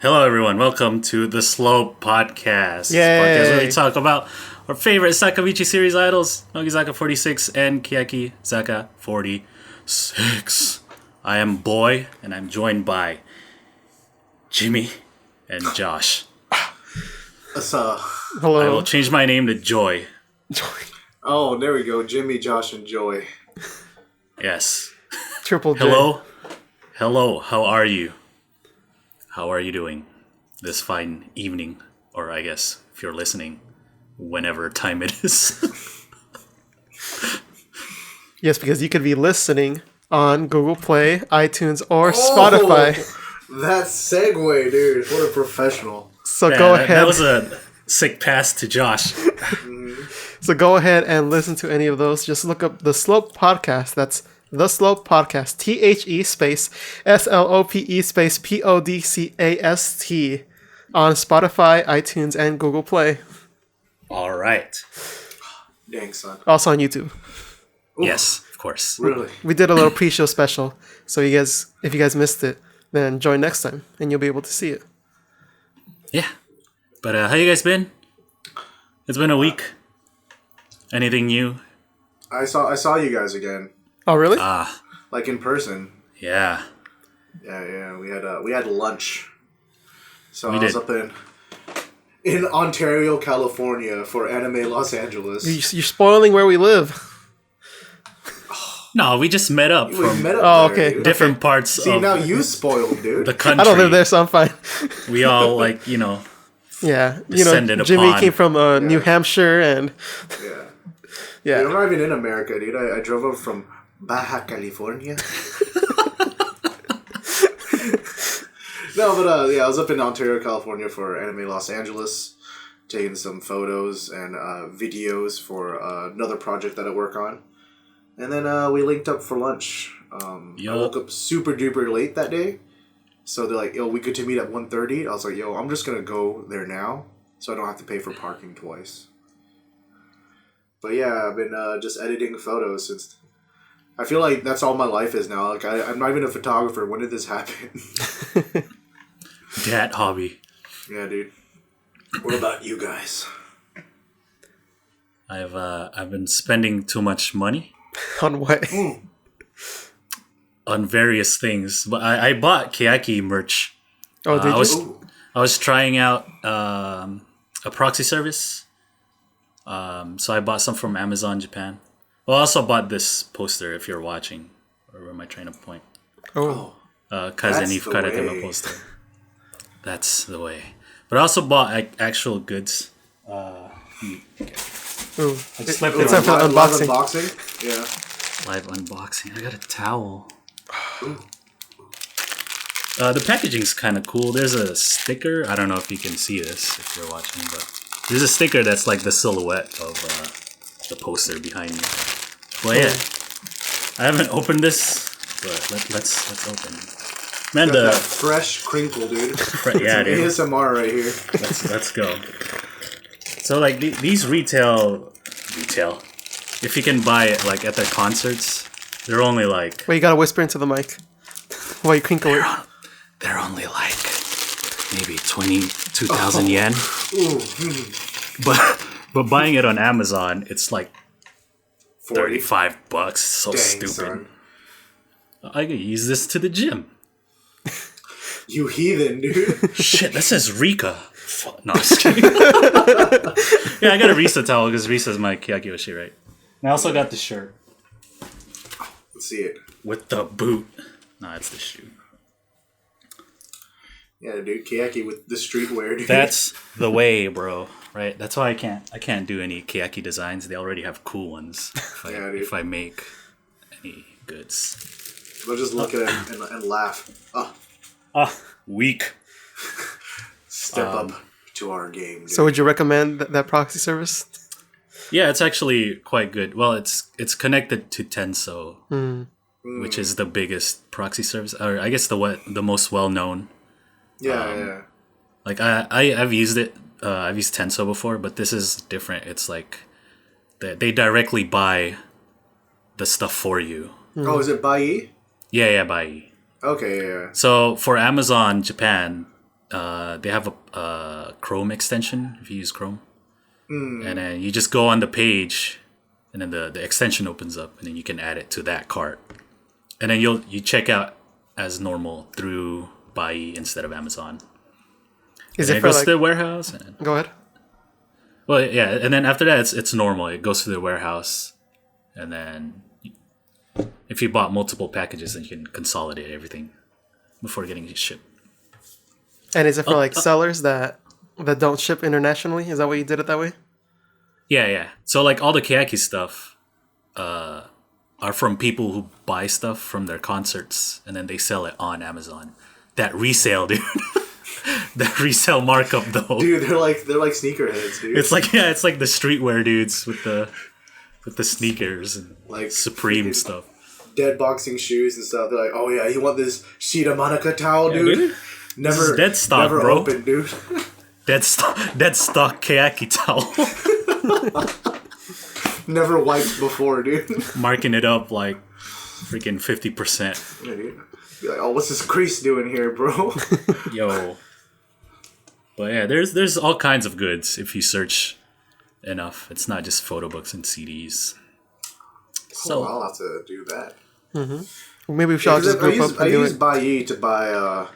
Hello, everyone. Welcome to the Slow Podcast. Yay. Podcast where we talk about our favorite Sakavichi series idols, Nogizaka46 and Keyakitte Kakenai. I am Boy, and I'm joined by Jimmy and Josh. Hello. I will change my name to Joy. Oh, there we go. Jimmy, Josh, and Joy. Yes. Triple J. Hello. Hello. How are you? How are you doing this fine evening? Or I guess if you're listening, whenever time it is. Yes, because you could be listening on Google Play, iTunes, or Spotify. That segue, dude. What a professional. So Man, go ahead. That was a sick pass to Josh. So go ahead and listen to any of those. Just look up The Slope Podcast. That's The Slope Podcast. THE space SLOPE space PODCAST on Spotify, iTunes, and Google Play. All right. Dang, son. Also on YouTube. Yes, of course. Really? We did a little pre-show special. So you guys, if you guys missed it, then join next time and you'll be able to see it. Yeah. But how you guys been? It's been a week. Anything new? I saw you guys again, Oh, really? like in person. Yeah. Yeah. We had lunch. So We I was did. up in Ontario, California for Anime Los Angeles. You're spoiling where we live. No, we just met up We from met up Oh, there, okay. dude. different parts See, of now you spoiled, dude. the country. I don't live there, so I'm fine. We all Yeah, Descended Jimmy upon- came from New Hampshire, and Yeah. yeah, I'm not even in America, dude. I drove up from Baja California. No, but I was up in Ontario, California for Anime Los Angeles, taking some photos and videos for another project that I work on. And then we linked up for lunch. I Yup. woke up super duper late that day. So they're like, yo, we good to meet at 1:30. I was like, yo, I'm just going to go there now so I don't have to pay for parking twice. But yeah, I've been just editing photos since... I feel like that's all my life is now. Like I'm not even a photographer. When did this happen? that hobby. Yeah, dude. What about you guys? I've been spending too much money on what? on various things. But I bought Keyaki merch. Oh, did I was you? I was trying out a proxy service. So I bought some from Amazon Japan. Well, I also bought this poster if you're watching. Or where am I trying to point? Oh, Kazen That's If the Karatema way. poster. That's the way. But I also bought actual goods. ooh. I slept It's in time for on the Live unboxing. unboxing? Yeah. live unboxing. I got a towel. The packaging's kind of cool. There's a sticker. I don't know if you can see this if you're watching, but there's a sticker that's like the silhouette of the poster behind me. But yeah, I haven't opened this, but let's open. Man, Got that the fresh crinkle, dude. yeah, dude. ASMR right here. Let's go. So like these retail, if you can buy it like at their concerts, they're only like Wait, you gotta whisper into the mic while you crinkle it. they're only like maybe 22,000 yen. Ooh, But buying it on Amazon, it's like 40. $35. So Dang, stupid. son. I could use this to the gym. You heathen, dude. Shit, that says Rika. No, I'm just kidding. Yeah, I got a Risa towel because Risa's my Kyakiyoshi, right? And I also got the shirt Let's see it. with the boot. No, it's the shoe. Yeah, dude. Keyaki with the streetwear, dude. That's the way, bro. Right? That's why I can't do any Keyaki designs. They already have cool ones. Yeah, dude. If I make any goods. They'll just look at it and laugh. Weak. Step up to our game, dude. So, would you recommend that proxy service? Yeah, it's actually quite good. Well, it's connected to Tenso, which is the biggest proxy service, or I guess the most well known. yeah. Like I've used it. I've used Tenso before, but this is different. It's like they directly buy the stuff for you. Oh, is it Bai? Yeah, by. Okay, yeah. So for Amazon Japan, they have a Chrome extension if you use Chrome, and then you just go on the page, and then the extension opens up, and then you can add it to that cart, and then you check out as normal through Buy instead of Amazon. Is and it it for goes like? to the warehouse? And, Go ahead. well, yeah, and then after that, it's normal. It goes to the warehouse, and then if you bought multiple packages, then you can consolidate everything before getting it shipped. And is it for like sellers that don't ship internationally? Is that why you did it that way? Yeah. So like all the Keyaki stuff are from people who buy stuff from their concerts and then they sell it on Amazon. That resale, dude. That resale markup though. Dude, they're like sneakerheads, dude. It's like the streetwear dudes with the sneakers and Like Supreme freaking stuff. Dead boxing shoes and stuff. They're like, oh yeah, you want this Shida Monica towel, dude? Dude. This Never is dead stock, never bro. open, dude. Dead stock Keyaki towel. Never wiped before, dude. Marking it up like freaking 50%. Yeah, dude. Be like, oh, what's this crease doing here, bro? Yo. But yeah, there's all kinds of goods if you search enough. It's not just photo books and CDs. So I'll have to do that. Maybe we should all just group up I and do use it. Buyee to buy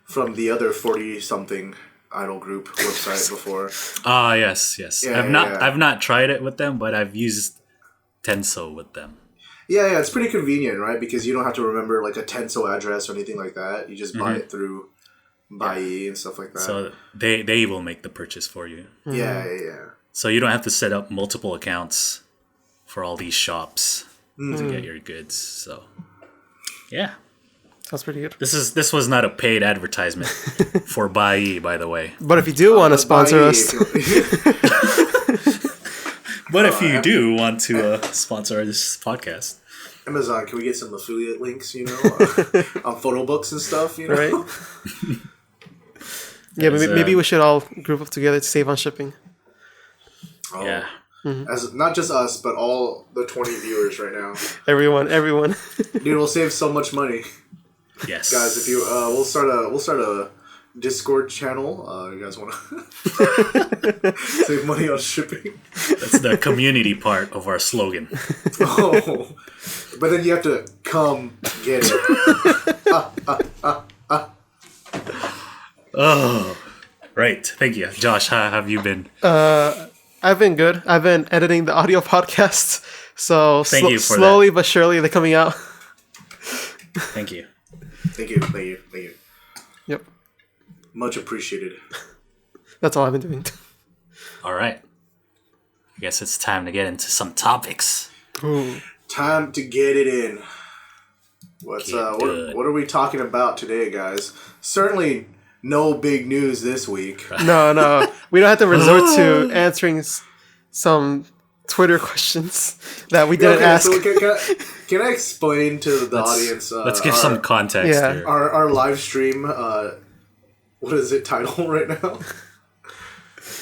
from the other 40-something idol group website before. Ah, yes. Yeah, I've not tried it with them, but I've used Tenso with them. Yeah, it's pretty convenient, right? Because you don't have to remember like a Tenso address or anything like that. You just buy it through Buyee and stuff like that. So they will make the purchase for you. Yeah. So you don't have to set up multiple accounts for all these shops to get your goods. So yeah. Sounds pretty good. This was not a paid advertisement for Buyee, by the way. But if you do want to sponsor Buyee, us, But if you do want to sponsor this podcast, Amazon, can we get some affiliate links, on photo books and stuff, right? Yeah, maybe we should all group up together to save on shipping. Oh. yeah. As not just us, but all the 20 viewers right now. Everyone. Dude, we'll save so much money. Yes. Guys, if you we'll start a Discord channel. You guys want to save money on shipping? That's the community part of our slogan. Oh, but then you have to come get it. Oh, right. Thank you, Josh. How have you been? I've been good. I've been editing the audio podcasts, so Thank you for slowly but surely they're coming out. Thank you. Thank you. Yep, Much appreciated. that's all I've been doing. All right. I guess it's time to get into some topics. Ooh. Time to get it in. What are we talking about today, guys? Certainly no big news this week. No, we don't have to resort to answering some Twitter questions that we didn't ask. So can I explain to the audience? Let's give some context yeah. here. Our live stream. What is it titled right now?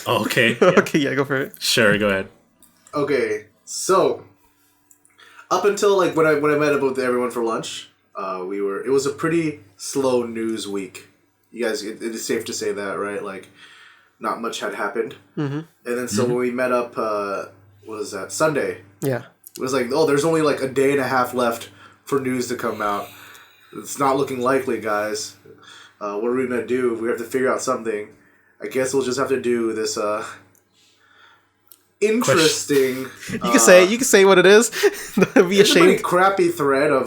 Oh, okay. Yeah. Okay, yeah, go for it. Sure, go ahead. Okay, so up until like when I met up with everyone for lunch, it was a pretty slow news week. You guys, it is safe to say that, right? Like, not much had happened. Mm-hmm. And then so when we met up, what was that, Sunday? Yeah. It was like, oh, there's only like a day and a half left for news to come out. It's not looking likely, guys. What are we gonna do? We have to figure out something. I guess we'll just have to do this interesting. You can say what it is. Don't be It's a pretty ashamed. crappy thread of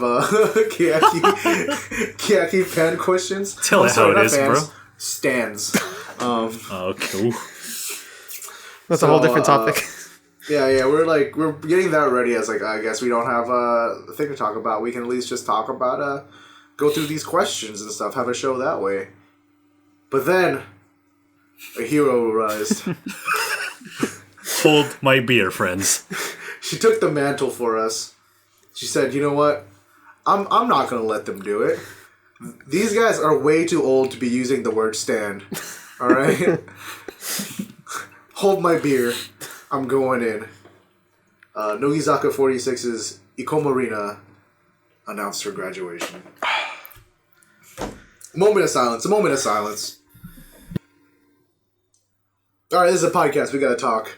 Keyaki fan questions. Tell it how it is, bro. Stands. Okay. That's a whole different topic. Yeah, we're getting that ready as like I guess we don't have a thing to talk about. We can at least just talk about go through these questions and stuff, have a show that way. But then a hero arose. Hold my beer, friends. She took the mantle for us. She said, "You know what? I'm not gonna let them do it. These guys are way too old to be using the word stand. All right, hold my beer. I'm going in." Nogizaka46's Ikoma Rina announced her graduation. A moment of silence. All right, this is a podcast. We gotta talk.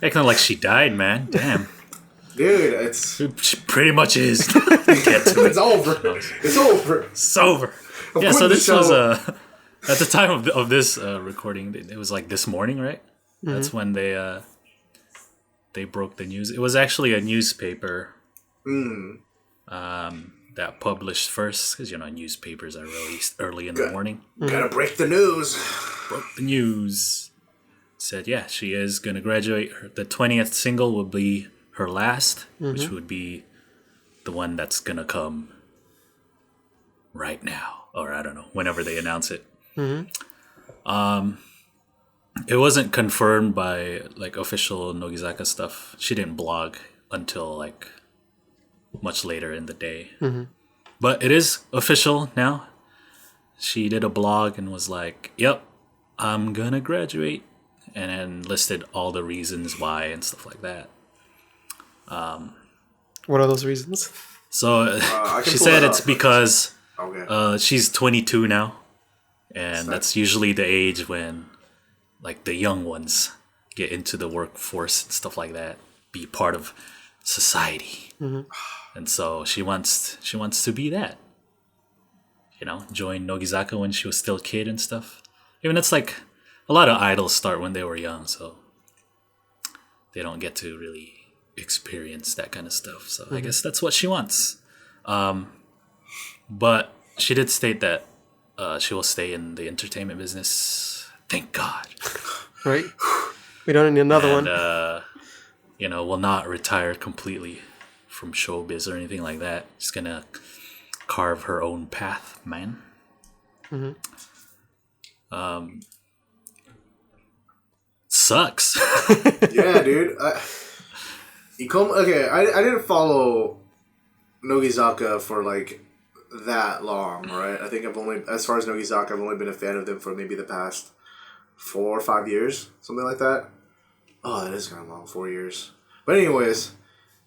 Acting like she died, man. Damn. Dude, She pretty much is. Get to it. it's over. It's over. It's over. Yeah, so this was at the time of this recording. It was like this morning, right? Mm-hmm. That's when they broke the news. It was actually a newspaper that published first, because newspapers are released early in the morning. Gotta break the news. Broke the news. Said she is gonna graduate. The 20th single will be her last, which would be the one that's gonna come right now, or I don't know, whenever they announce it. It wasn't confirmed by like official Nogizaka stuff. She didn't blog until like much later in the day. But it is official now. She did a blog and was like, "Yep, I'm gonna graduate," and then listed all the reasons why and stuff like that. What are those reasons? So she said it's because she's 22 now, and that's usually the age when like the young ones get into the workforce and stuff like that, be part of society. And so she wants to be that. Join Nogizaka when she was still a kid and stuff. Even it's like a lot of idols start when they were young, so they don't get to really experience that kind of stuff. So I guess that's what she wants. But she did state that she will stay in the entertainment business. Thank God. Right? We don't need another one. Will not retire completely from showbiz or anything like that. She's gonna carve her own path, man. Sucks. Yeah, dude. Ikoma, okay, I didn't follow Nogizaka for like that long, right? I think as far as Nogizaka, I've only been a fan of them for maybe the past 4 or 5 years, something like that. Oh, that is kind of long, 4 years. But anyways,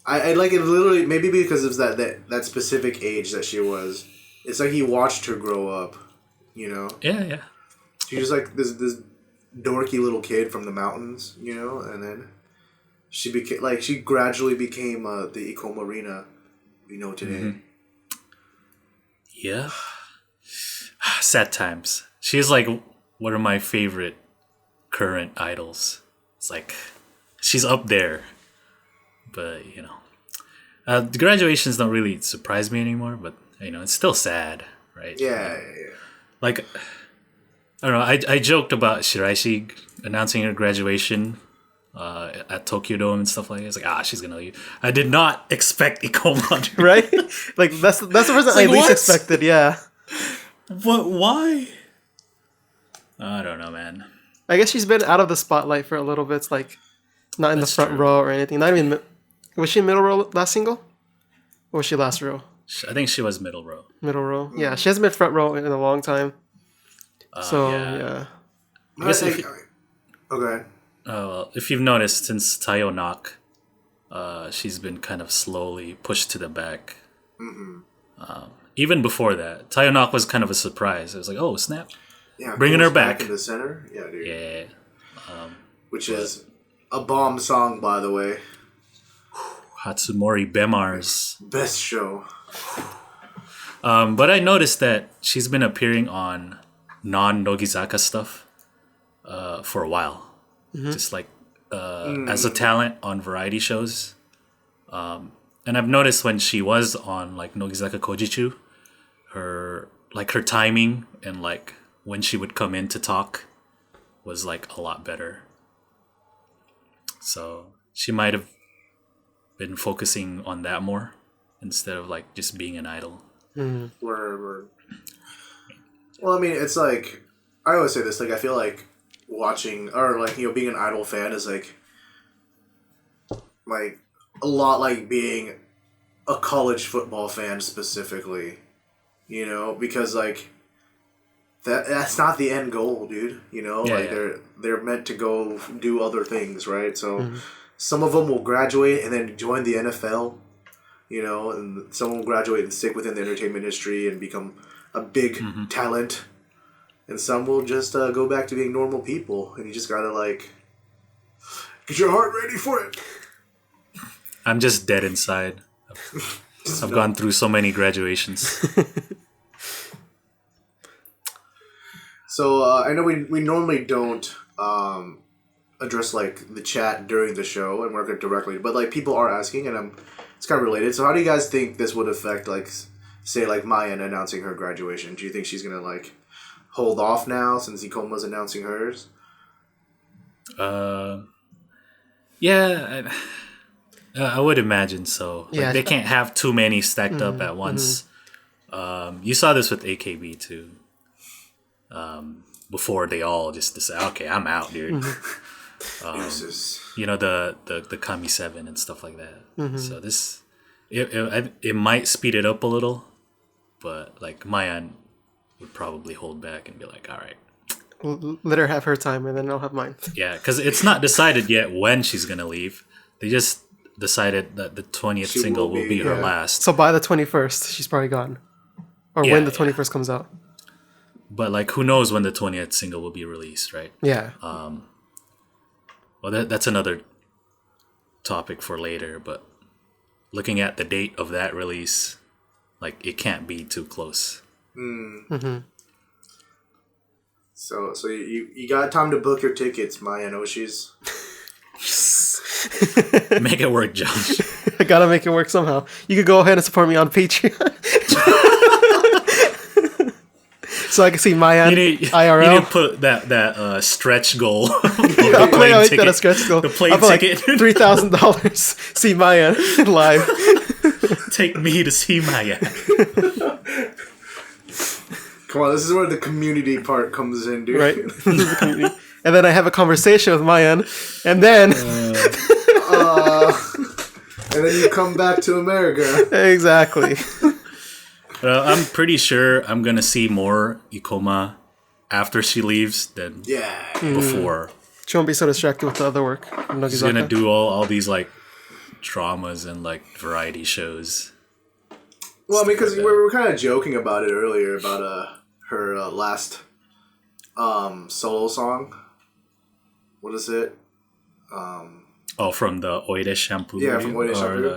I like it literally, maybe because of that specific age that she was. It's like he watched her grow up, Yeah. She's just like this dorky little kid from the mountains, and then she gradually became the Ikoma Rina we know today. Yeah. Sad times. She's like one of my favorite current idols. It's like she's up there, but the graduations don't really surprise me anymore. But it's still sad, right? Yeah. Like, I don't know. I joked about Shiraishi announcing her graduation at Tokyo Dome and stuff like that. It's like, she's gonna leave. I did not expect Ikoma, right? Like that's the person I least expected. Yeah. What? Why? I don't know, man. I guess she's been out of the spotlight for a little bit. It's like not in the front row or anything. Not even. Was she middle row last single? Or was she last row? I think she was middle row. Middle row. Yeah, she hasn't been front row in a long time. Yeah. I guess okay. Well, if you've noticed, since Tayo Knock, she's been kind of slowly pushed to the back. Even before that, Tayo Knock was kind of a surprise. It was like, oh, snap. Yeah, bringing her back in the center. Yeah, dude. Yeah. Which is a bomb song, by the way. Hatsumori Bemar's best show. But I noticed that she's been appearing on non-Nogizaka stuff for a while. Just like as a talent on variety shows. And I've noticed when she was on like Nogizaka Kojichu, her timing and like when she would come in to talk was like a lot better. So she might have been focusing on that more instead of like just being an idol. Word. Well, I mean, it's like, I always say this, like, I feel like watching, or like, being an idol fan is like a lot like being a college football fan specifically, because like, that's not the end goal, dude, they're meant to go do other things, right? So some of them will graduate and then join the NFL, and some will graduate and stick within the entertainment industry and become a big talent, and some will just go back to being normal people, and you just gotta like get your heart ready for it. I'm just dead inside. I've gone through so many graduations. So I know we normally don't address like the chat during the show and work it directly, but like people are asking, and it's kind of related. So how do you guys think this would affect like say like Mayan announcing her graduation? Do you think she's gonna like hold off now since Ikoma's announcing hers? Yeah, I would imagine so. Yeah, Like, they can't have too many stacked up at once. You saw this with AKB too. Before they all just decide, okay, I'm out, dude. You know, the Kami 7 and stuff like that. So this, it might speed it up a little, but like Mayan would probably hold back and be like, all right. Let her have her time, and then I'll have mine. Yeah, because it's not decided yet when she's gonna leave. They just decided that the 20th single will be her last. So by the 21st, she's probably gone, or when the 21st comes out. But like, who knows when the 20th single will be released, right? Yeah. Well, that's another topic for later. But looking at the date of that release, like it can't be too close. So you got time to book your tickets, Maya Oshis. Make it work, Josh. I gotta make it work somehow. You could go ahead and support me on Patreon. So I can see Mayan IRL. You need to put that stretch goal. I'll make that a stretch goal. The plane ticket. Like $3,000. See Mayan live. Take me to see Mayan. Come on, this is where the community part comes in, dude. Right. And then I have a conversation with Mayan, and then and then you come back to America. Exactly. I'm pretty sure I'm gonna see more Ikoma after she leaves than before. She won't be so distracted with the other work. She's gonna do all these like dramas and like variety shows. Well, I mean, because we were kind of joking about it earlier about her last solo song. What is it? From the Oide Shampoo. Yeah, from Oide Shampoo.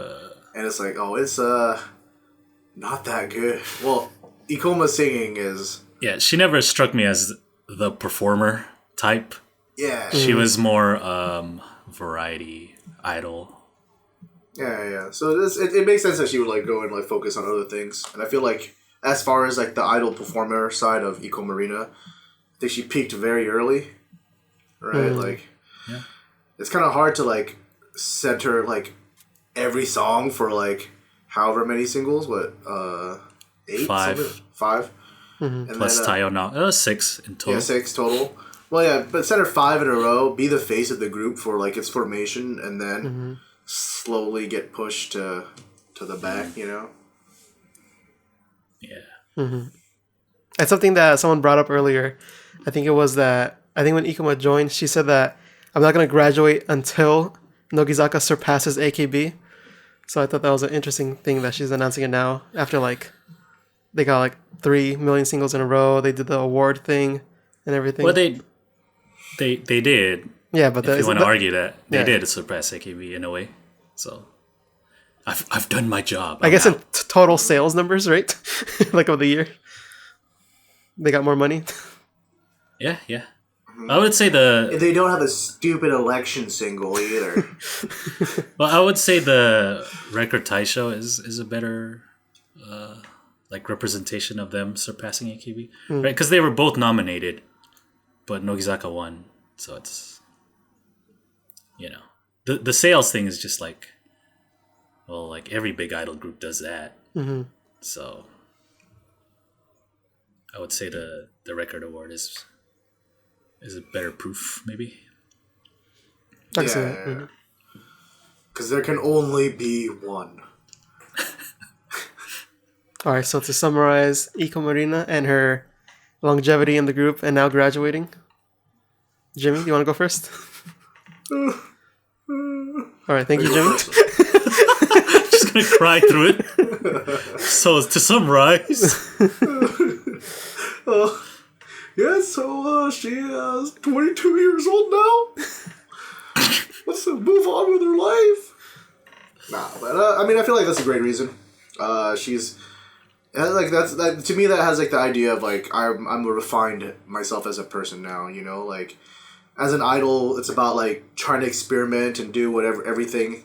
And it's like, it's not that good. Well, Ikoma's singing is... Yeah, she never struck me as the performer type. Yeah. She was more variety idol. Yeah. So it makes sense that she would like go and like focus on other things. And I feel like as far as like the idol performer side of Ikoma Rina, I think she peaked very early. Right? Like, it's kind of hard to like center like every song for like however many singles. What? 8? 5. 5. And plus then, Tayo now. 6 in total. Yeah, 6 total. Well, yeah, but center 5 in a row, be the face of the group for like its formation, and then slowly get pushed to the back, you know? Yeah. It's something that someone brought up earlier. I think when Ikoma joined, she said that I'm not going to graduate until Nogizaka surpasses AKB. So I thought that was an interesting thing that she's announcing it now after like they got like 3 million singles in a row. They did the award thing and everything. Well, they did. Yeah, but if you want to argue that they did surpass AKB in a way, so I've done my job. I guess in total sales numbers, right? Like of the year, they got more money. Yeah. I would say they don't have a stupid election single either. Well, I would say the record Taisho is a better like representation of them surpassing AKB, right? Because they were both nominated, but Nogizaka won, so it's the sales thing is just like, well, like every big idol group does that. So I would say the record award is a better proof, maybe. Yeah. Because there can only be one. All right, so to summarize, Ikoma Rina and her longevity in the group and now graduating. Jimmy, do you want to go first? All right, thank you, Jimmy. Just going to cry through it. So to summarize... Yeah, so she is 22 years old now. Let's move on with her life. Nah, but I mean, I feel like that's a great reason. She's like that to me. That has like the idea of like I'm refined myself as a person now. You know, like as an idol, it's about like trying to experiment and do everything,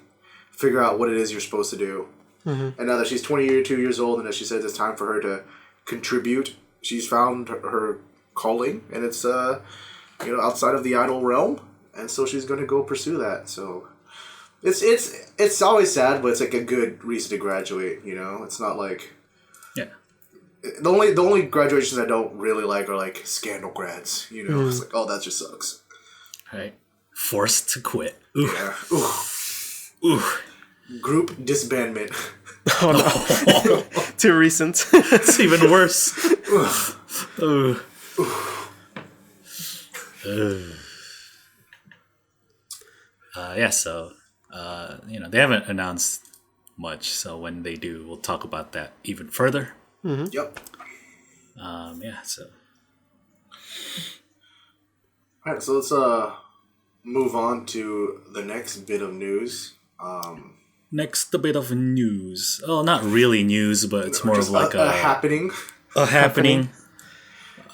figure out what it is you're supposed to do. Mm-hmm. And now that she's 22 years old, and as she says, it's time for her to contribute. She's found her calling, and it's outside of the idol realm, and so she's going to go pursue that. So it's always sad, but it's like a good reason to graduate. You know, it's not like the only graduations I don't really like are like scandal grads. You know, it's like, oh, that just sucks. Right, forced to quit. Ooh. Yeah. Ooh. Ooh. Group disbandment. Oh no! Too recent. It's even worse. Ooh. So they haven't announced much. So when they do, we'll talk about that even further. Mm-hmm. Yep. So. All right, so let's move on to the next bit of news. Next bit of news. Oh, not really news, but it's more of like a happening. A happening.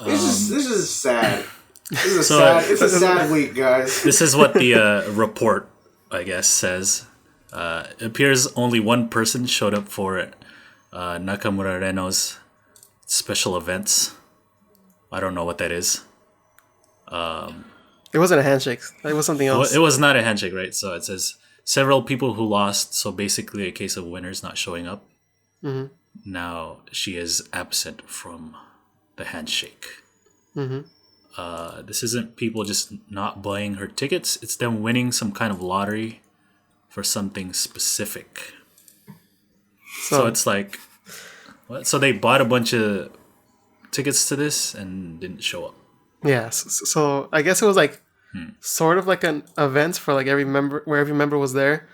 This is sad. It's a sad week, guys. This is what the report, I guess, says. It appears only one person showed up for Nakamura Reno's special events. I don't know what that is. It wasn't a handshake. It was something else. It was not a handshake, right? So it says several people who lost. So basically a case of winners not showing up. Mm-hmm. Now she is absent from the handshake. Mm-hmm. This isn't people just not buying her tickets. It's them winning some kind of lottery for something specific. So it's like, what? So they bought a bunch of tickets to this and didn't show up. Yes. So I guess it was like sort of like an event for like every member, where every member was there,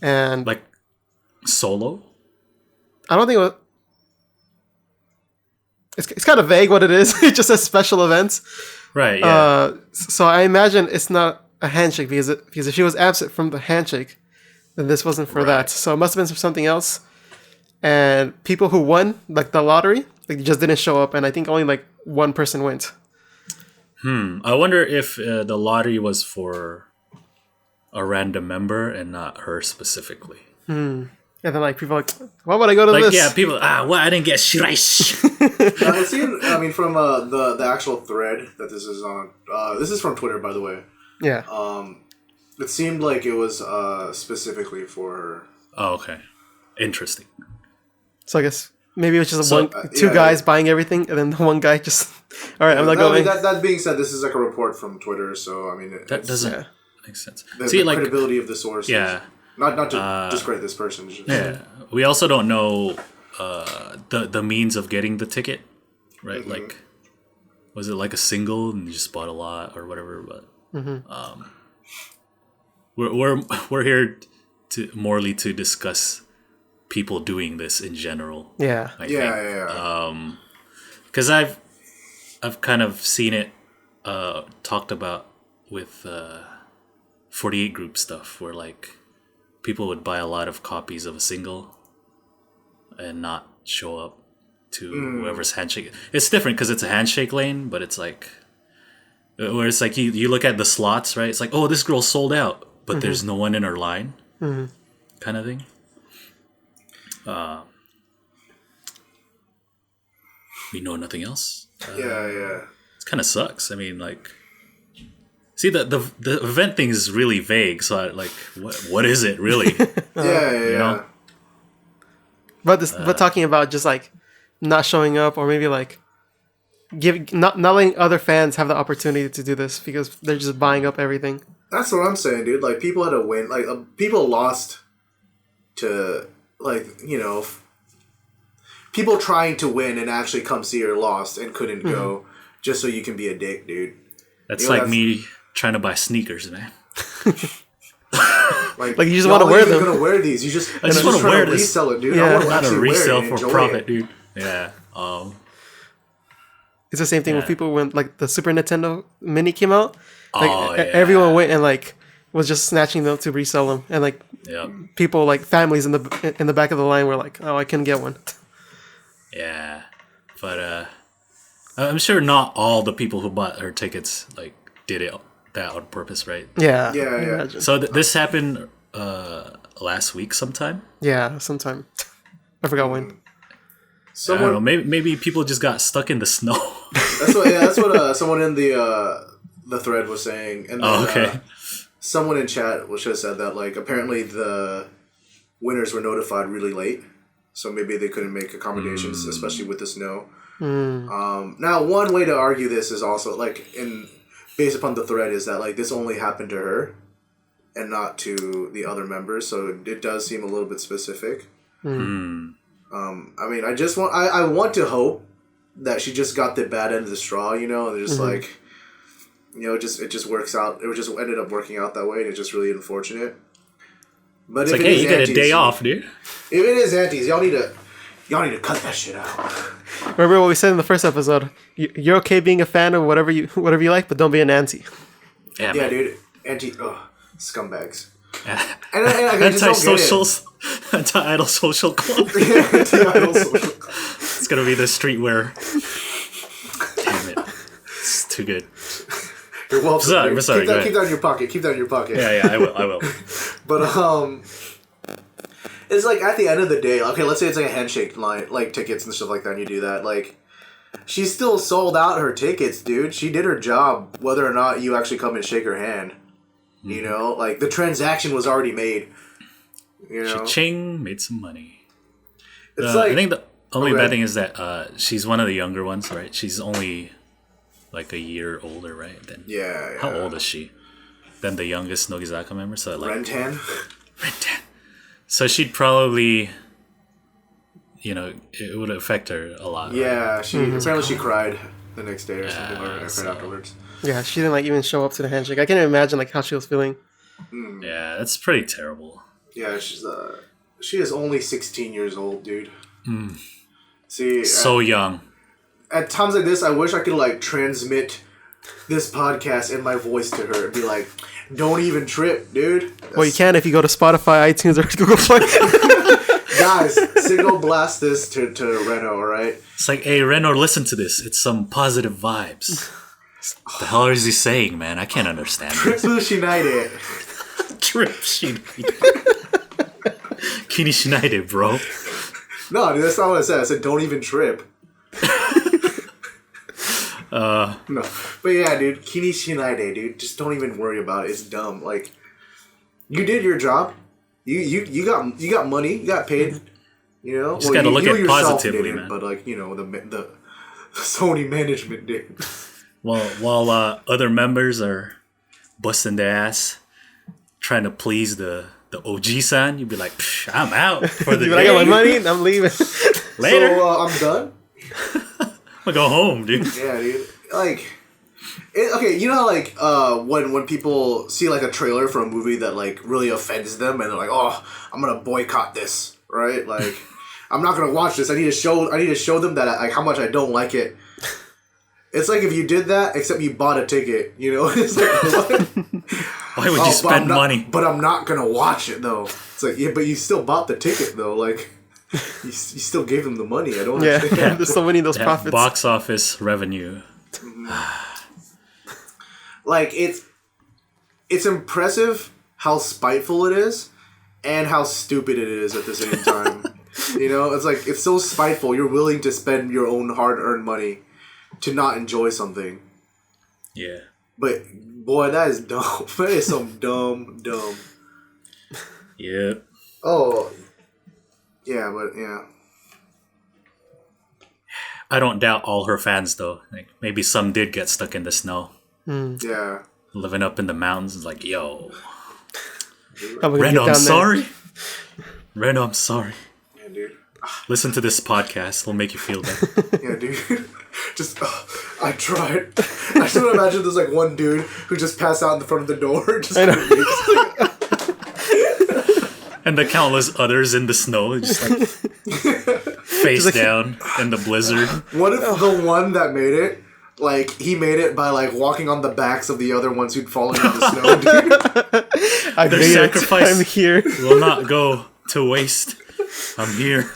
and like solo. I don't think it was. It's kind of vague what it is. It just says special events. Right. Yeah. So I imagine it's not a handshake because if she was absent from the handshake, then this wasn't for that. So it must have been for something else. And people who won like the lottery, like just didn't show up, and I think only like one person went. I wonder if the lottery was for a random member and not her specifically. And then like people are like, why would I go to this? Yeah, people. I didn't get shiraish. It seemed, I mean, from the actual thread that this is on. This is from Twitter, by the way. Yeah. It seemed like it was specifically for her. Oh, okay. Interesting. So I guess maybe it was just two guys buying everything, and then the one guy just, all right, I'm not going. That being said, this is like a report from Twitter, so I mean, that doesn't make sense. The credibility of the source. Yeah. Not to discredit this person. Yeah. We also don't know the means of getting the ticket, right? Mm-hmm. Like, was it like a single and you just bought a lot or whatever? But we're here to discuss people doing this in general. Yeah. I think. Because I've kind of seen it talked about with 48 group stuff where like people would buy a lot of copies of a single and not show up to whoever's handshake. It's different because it's a handshake lane, but it's like where it's like you look at the slots, right? It's like, oh, this girl sold out, but there's no one in her line, kind of thing. We know nothing else. Yeah. It kind of sucks. I mean, like, see the event thing is really vague. So I, like, what is it really? You know? But talking about just like not showing up, or maybe like not letting other fans have the opportunity to do this because they're just buying up everything. That's what I'm saying, dude. Like, people had to win. Like, people lost to, like, you know, people trying to win and actually come see her lost and couldn't go just so you can be a dick, dude. That's like me trying to buy sneakers, man. Like you just want to wear them. You're gonna wear these. I just want to wear this. Resell it, dude. Yeah. I want to Not a actually resale wear it and for enjoy profit, it. dude. Yeah. It's the same thing with Yeah. people when like the Super Nintendo Mini came out. Like Oh, yeah. everyone went and like was just snatching them to resell them, and like Yep. people like families in the back of the line were like, "Oh, I couldn't get one." Yeah. But I'm sure not all the people who bought her tickets like did that on purpose, right? Yeah. Yeah, I yeah. imagine. So this happened last week sometime. Yeah, sometime. I forgot when. I don't Someone know. Maybe people just got stuck in the snow. that's what someone in the thread was saying, and then, Oh, okay. someone in chat should have said that like apparently the winners were notified really late, so maybe they couldn't make accommodations, especially with the snow. Now, one way to argue this is also like based upon the thread is that like this only happened to her and not to the other members, so it does seem a little bit specific. I mean, I want to hope that she just got the bad end of the straw, and just like, it just works out. It just ended up working out that way, and it's just really unfortunate. But It's if like, it hey, is you get a aunties, day off, dude. If it is aunties, y'all need to cut that shit out. Remember what we said in the first episode? You're okay being a fan of whatever you like, but don't be an auntie. Yeah, Yeah, man. dude, scumbags. And I just don't get it. Anti-socials, anti-idol social club. Anti-idol social. It's gonna be the streetwear. Damn it, it's too good. You're welcome. Sorry, dude. sorry, Keep go that ahead. in your pocket. Keep that in your pocket. Yeah, I will. But it's like at the end of the day, okay, let's say it's like a handshake line, like tickets and stuff like that, and you do that, like she still sold out her tickets, dude. She did her job, whether or not you actually come and shake her hand. Like the transaction was already made. Cha-ching, made some money. It's like I think the only Okay. bad thing is that she's one of the younger ones, right? She's only like a year older, right? yeah. How old is she? Than the youngest Nogizaka member, so like Rentan? Rentan. So she'd probably, it would affect her a lot. Right? Yeah, apparently she cried the next day or something, or cried afterwards. Yeah, she didn't like even show up to the handshake. I can't even imagine like how she was feeling. Yeah, that's pretty terrible. Yeah, she is only 16 years old, dude. See, So young. at times like this, I wish I could like transmit this podcast in my voice to her and be like, "Don't even trip, dude." Well, you can if you go to Spotify, iTunes, or Google Play. Guys, signal blast this to Reno, all right? It's like, hey, Reno, listen to this. It's some positive vibes. What the hell is he saying, man? I can't understand this. Triple Shinaide. Trip shinaide. Kini shinaide, bro. No, dude, that's not what I said. I said, "Don't even trip." No, but yeah, dude, Kini Shinaide, dude. Just don't even worry about it. It's dumb. Like, you did your job. You got money. You got paid. Just gotta look at yourself positively, didn't, man. But like, the Sony management did. While other members are busting their ass, trying to please the OG-san, you'd be like, "Psh, I'm out for the Dude, I got my day. money and I'm leaving. Later. So I'm done. I'm gonna go home, dude." Yeah, dude. Like, okay, you know how like when people see like a trailer for a movie that like really offends them and they're like, "Oh, I'm gonna boycott this," right? Like, I'm not gonna watch this. I need to show them that like how much I don't like it. It's like if you did that, except you bought a ticket. It's like, what? Why would you spend money? But I'm not gonna watch it though. It's like, yeah, but you still bought the ticket though. Like, you still gave them the money. I don't Yeah, understand. they're still winning those That profits. box office revenue. Like, it's impressive how spiteful it is and how stupid it is at the same time. It's like, it's so spiteful. You're willing to spend your own hard-earned money to not enjoy something. Yeah. But, boy, that is dumb. That is so dumb. Yep. Oh, yeah, but, yeah. I don't doubt all her fans though. Like maybe some did get stuck in the snow, Yeah. living up in the mountains. It's like, yo, How am I gonna Reno, get I'm down there? sorry. Reno, I'm sorry. Yeah, dude. Listen to this podcast. It'll make you feel better. Yeah, dude. Just, I tried. I just want to imagine there's like one dude who just passed out in the front of the door. Just And the countless others in the snow, just like face down in the blizzard. What if the one that made it Like, he made it by, like, walking on the backs of the other ones who'd fallen in the snow, dude. I Their made sacrifice it. I'm here. will not go to waste. I'm here.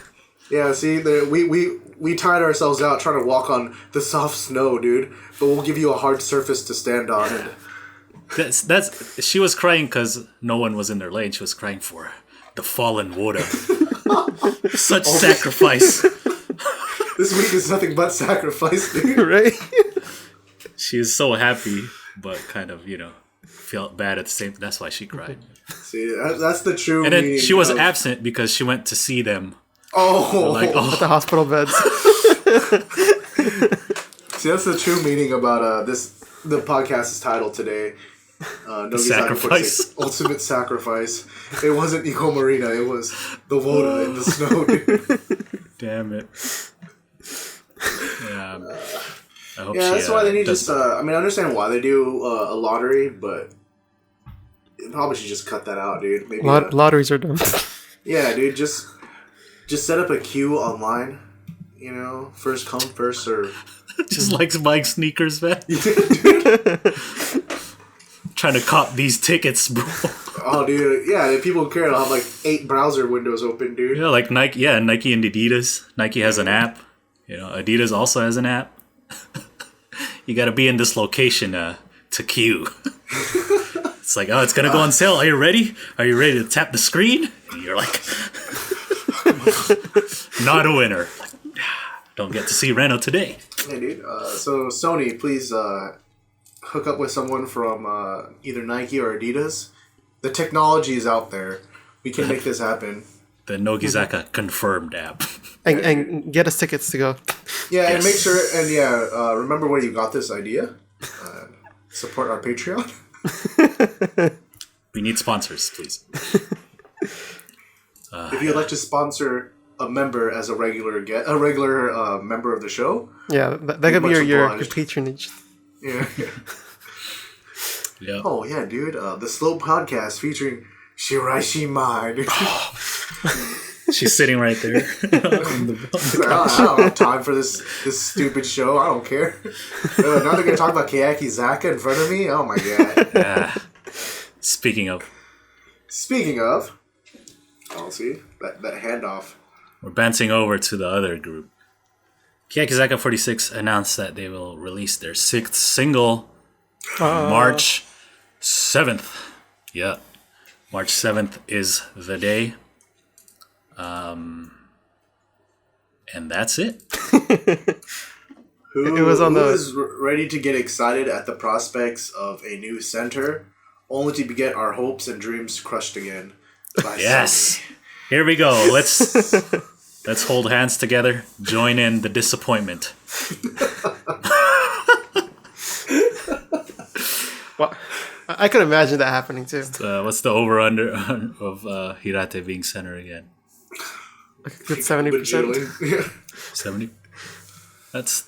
Yeah, see, we tied ourselves out trying to walk on the soft snow, dude. But we'll give you a hard surface to stand on. And That's she was crying because no one was in their lane. She was crying for the fallen water. Such sacrifice. this week is nothing but sacrifice, dude. Right? She is so happy, but kind of, felt bad at the same. That's why she cried. See, that's the true. And then meaning she was of- absent because she went to see them. Oh, Like, At the hospital beds. see, that's the true meaning about the podcast's title today. Nogizaka46 sacrifice. Ultimate Sacrifice. It wasn't Ikoma Rina, it was the water in the snow, dude. Damn it. Yeah. I hope Yeah, she, that's why they need does- just. I mean, I understand why they do a lottery, but they probably should just cut that out, dude. Maybe. Lotteries are dumb. Yeah, dude. Just set up a queue online. You know, first come, first serve. just likes buying sneakers, man. Trying to cop these tickets, bro. Oh, dude. Yeah, if people care, I'll have like 8 browser windows open, dude. Yeah, like Nike. Yeah, Nike and Adidas. Nike has an app. Adidas also has an app. You got to be in this location to queue. It's like, oh, it's gonna go on sale. Are you ready? Are you ready to tap the screen? And you're like, not a winner. Like, don't get to see Reno today. Yeah, dude. So Sony, please hook up with someone from either Nike or Adidas. The technology is out there. We can make this happen. The Nogizaka confirmed app. And get us tickets to go. Yeah, and Yes. make sure, and remember where you got this idea. Support our Patreon. We need sponsors, please. If you'd like to sponsor a member as a regular member of the show. Yeah, that could be Much your obliged. patronage. Yeah. Yeah. Oh yeah, dude. The Slow Podcast featuring Shiraishi Mai. Dude. She's sitting right there. I don't have time for this stupid show. I don't care. Now they're gonna talk about Keyakitte in front of me. Oh my god. Yeah. Speaking of, I'll see that handoff. we're bouncing over to the other group. Keyakitte46 announced that they will release their 6th single March 7th. Yeah. March 7th is the day. And that's it. Who It was on the- is ready to get excited at the prospects of a new center, only to get our hopes and dreams crushed again? By Yes. Sony. Here we go. Let's hold hands together. Join in the disappointment. Well, I could imagine that happening too. What's the over-under of Hirate being center again? Good 70%. Yeah. 70? That's...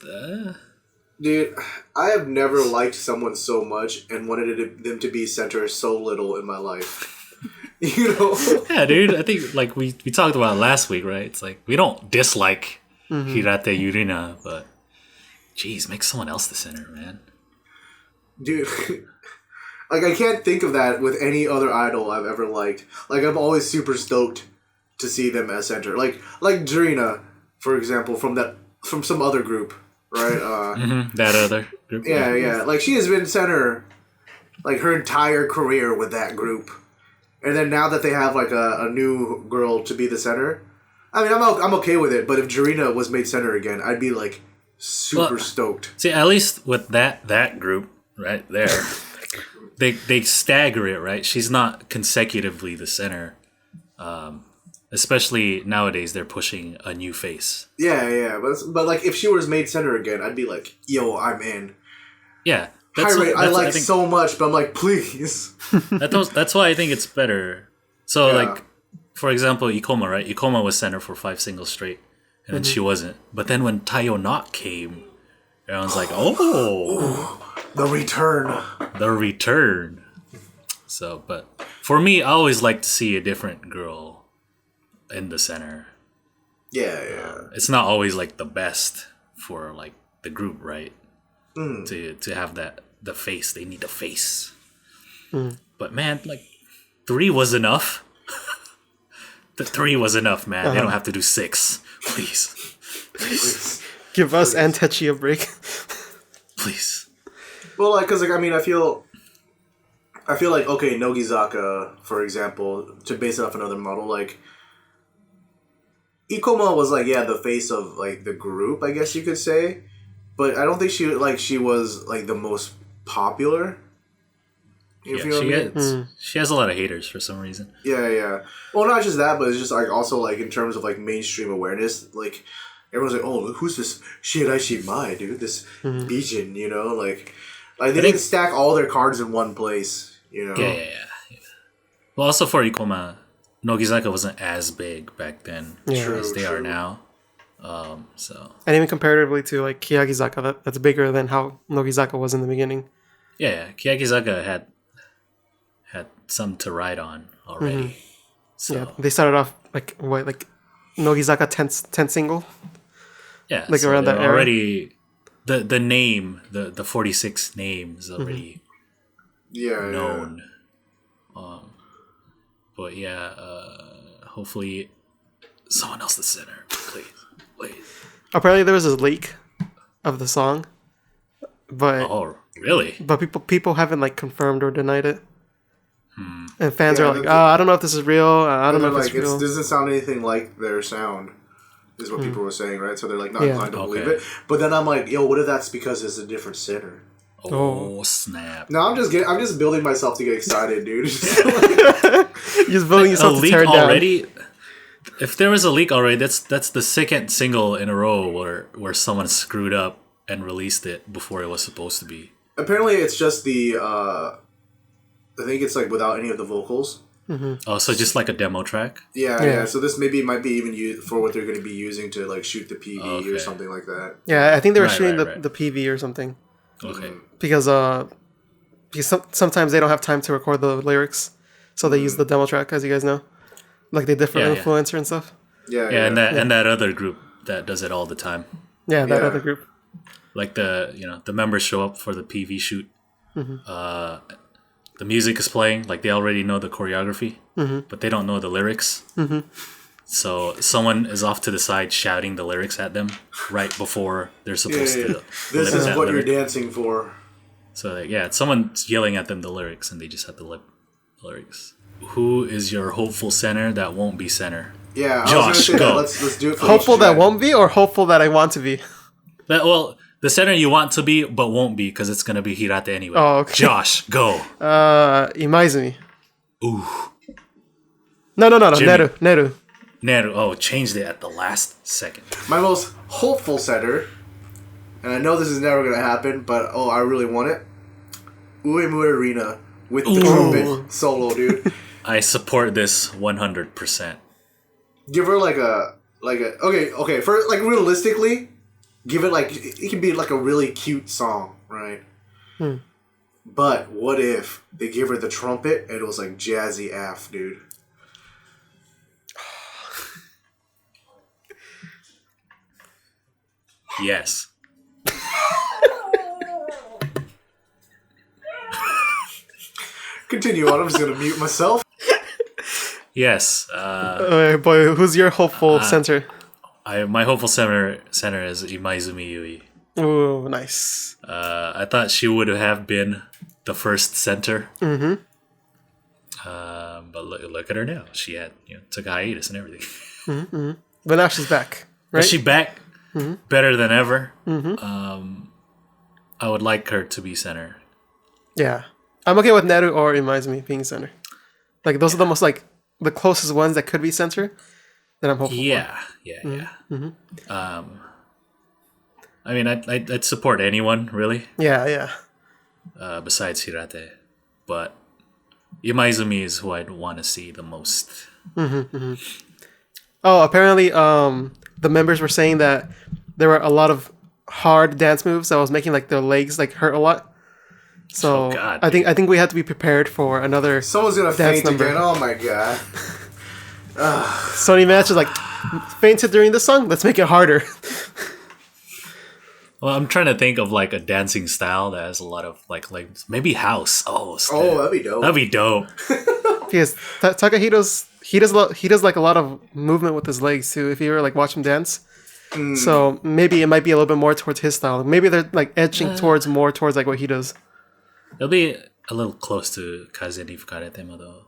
Dude, I have never liked someone so much and wanted them to be center so little in my life. You know? Yeah, dude. I think like we talked about it last week, right? It's like we don't dislike Hirate Yurina, but geez, make someone else the center, man. Dude, like I can't think of that with any other idol I've ever liked. Like I'm always super stoked to see them as center. Like Drina, for example, from some other group, right? That other group. Yeah. Like she has been center like her entire career with that group. And then now that they have like a new girl to be the center, I mean I'm okay with it. But if Drina was made center again, I'd be like super stoked. See, at least with that group right there, they stagger it, right? She's not consecutively the center. Especially nowadays, they're pushing a new face. Yeah. But like if she was made center again, I'd be like, yo, I'm in. Yeah. I like think, so much, but I'm like, please. that's why I think it's better. So, Yeah. like, for example, Ikoma, right? Ikoma was center for 5 singles straight, and then she wasn't. But then when Taiyo Not came, everyone's like, oh, The return. the return. So, but for me, I always like to see a different girl in the center. Yeah. It's not always like the best for like the group, right? to have the face. They need the face. But man, like 3 was enough. The 3 was enough, man. They don't have to do 6, please. Give us and Techi a break. Please. Well, like, cause like I mean, I feel like okay, Nogizaka, for example, to base it off another model, like Ikoma was like the face of like the group, I guess you could say, but I don't think she was like the most popular. You feel me? She has a lot of haters for some reason. Yeah. Well, not just that, but it's just like also like in terms of like mainstream awareness, like everyone's like, oh, who's this Shiraishi Mai, dude? This Bijin, you know, like they didn't stack all their cards in one place, you know. Yeah. Well, also for Ikoma, Nogizaka wasn't as big back then as they are now. So. And even comparatively to like Keyakitzaka, that's bigger than how Nogizaka was in the beginning. Yeah. Keyakitzaka had some to ride on already. So. Yeah, they started off like Nogizaka 10 single. Yeah, like so around that era. Already, the name, the 46 name is already known. But hopefully someone else the center, please. Apparently there was a leak of the song, but really? But people haven't like confirmed or denied it. And fans are like, I don't know if this is real. I don't know if it's real. It doesn't sound anything like their sound, is what people were saying, right? So they're like not inclined to believe it. But then I'm like, yo, what if that's because it's a different center? Oh snap! No, I'm just building myself to get excited, dude. You're just building yourself to tear down. Already. If there was a leak already, that's the second single in a row where someone screwed up and released it before it was supposed to be. Apparently, it's just the. I think it's like without any of the vocals. Oh, so just like a demo track? Yeah. So this might be even used for what they're going to be using to like shoot the PV or something like that. Yeah, I think they were shooting the PV or something. Okay. Because sometimes they don't have time to record the lyrics, so they use the demo track, as you guys know, like the different influencer and stuff. And that other group that does it all the time. Yeah, that other group. Like the members show up for the PV shoot. The music is playing, like they already know the choreography, but they don't know the lyrics. So someone is off to the side shouting the lyrics at them right before they're supposed to. This is what you're dancing for. So it's someone yelling at them the lyrics, and they just have to lip lyrics. Who is your hopeful center that won't be center? Yeah, Josh, go. Let's do it. For hopeful that won't be, or hopeful that I want to be. The center you want to be, but won't be, because it's going to be Hirate anyway. Oh, okay. Josh, go. Imaizumi. Ooh. No. Neru. Neru. Oh, changed it at the last second. My most hopeful center, and I know this is never going to happen, but I really want it. Uemura Rina with the trumpet solo, dude. I support this 100%. Give her like a okay. For like realistically, give it like it can be like a really cute song, right? But what if they give her the trumpet and it was like jazzy AF, dude? Yes. Continue on. I'm just gonna mute myself. Yes. Boy, who's your hopeful center? My hopeful center is Imaizumi Yui. Oh, nice. I thought she would have been the first center. But look at her now. She had took a hiatus and everything. But now she's back, right? Is she back? Better than ever. I would like her to be center. Yeah. I'm okay with Neru or Imaizumi being center. Like, those are the most, like, the closest ones that could be center that I'm hopeful for. Yeah. I mean, I'd support anyone, really. Yeah. Besides Hirate. But Imaizumi is who I'd want to see the most. Oh, apparently, the members were saying that there were a lot of hard dance moves that was making, like, their legs, like, hurt a lot. So I think we have to be prepared for another. Someone's gonna faint again. Oh my god! Sony Match is like fainted during the song. Let's make it harder. Well, I'm trying to think of like a dancing style that has a lot of like maybe house. Oh, that'd be dope. That'd be dope. Because Takahiro's he does like a lot of movement with his legs too. If you ever like watch him dance, so maybe it might be a little bit more towards his style. Maybe they're like edging more towards like what he does. It'll be a little close to Kaze ni Fukaretemo though,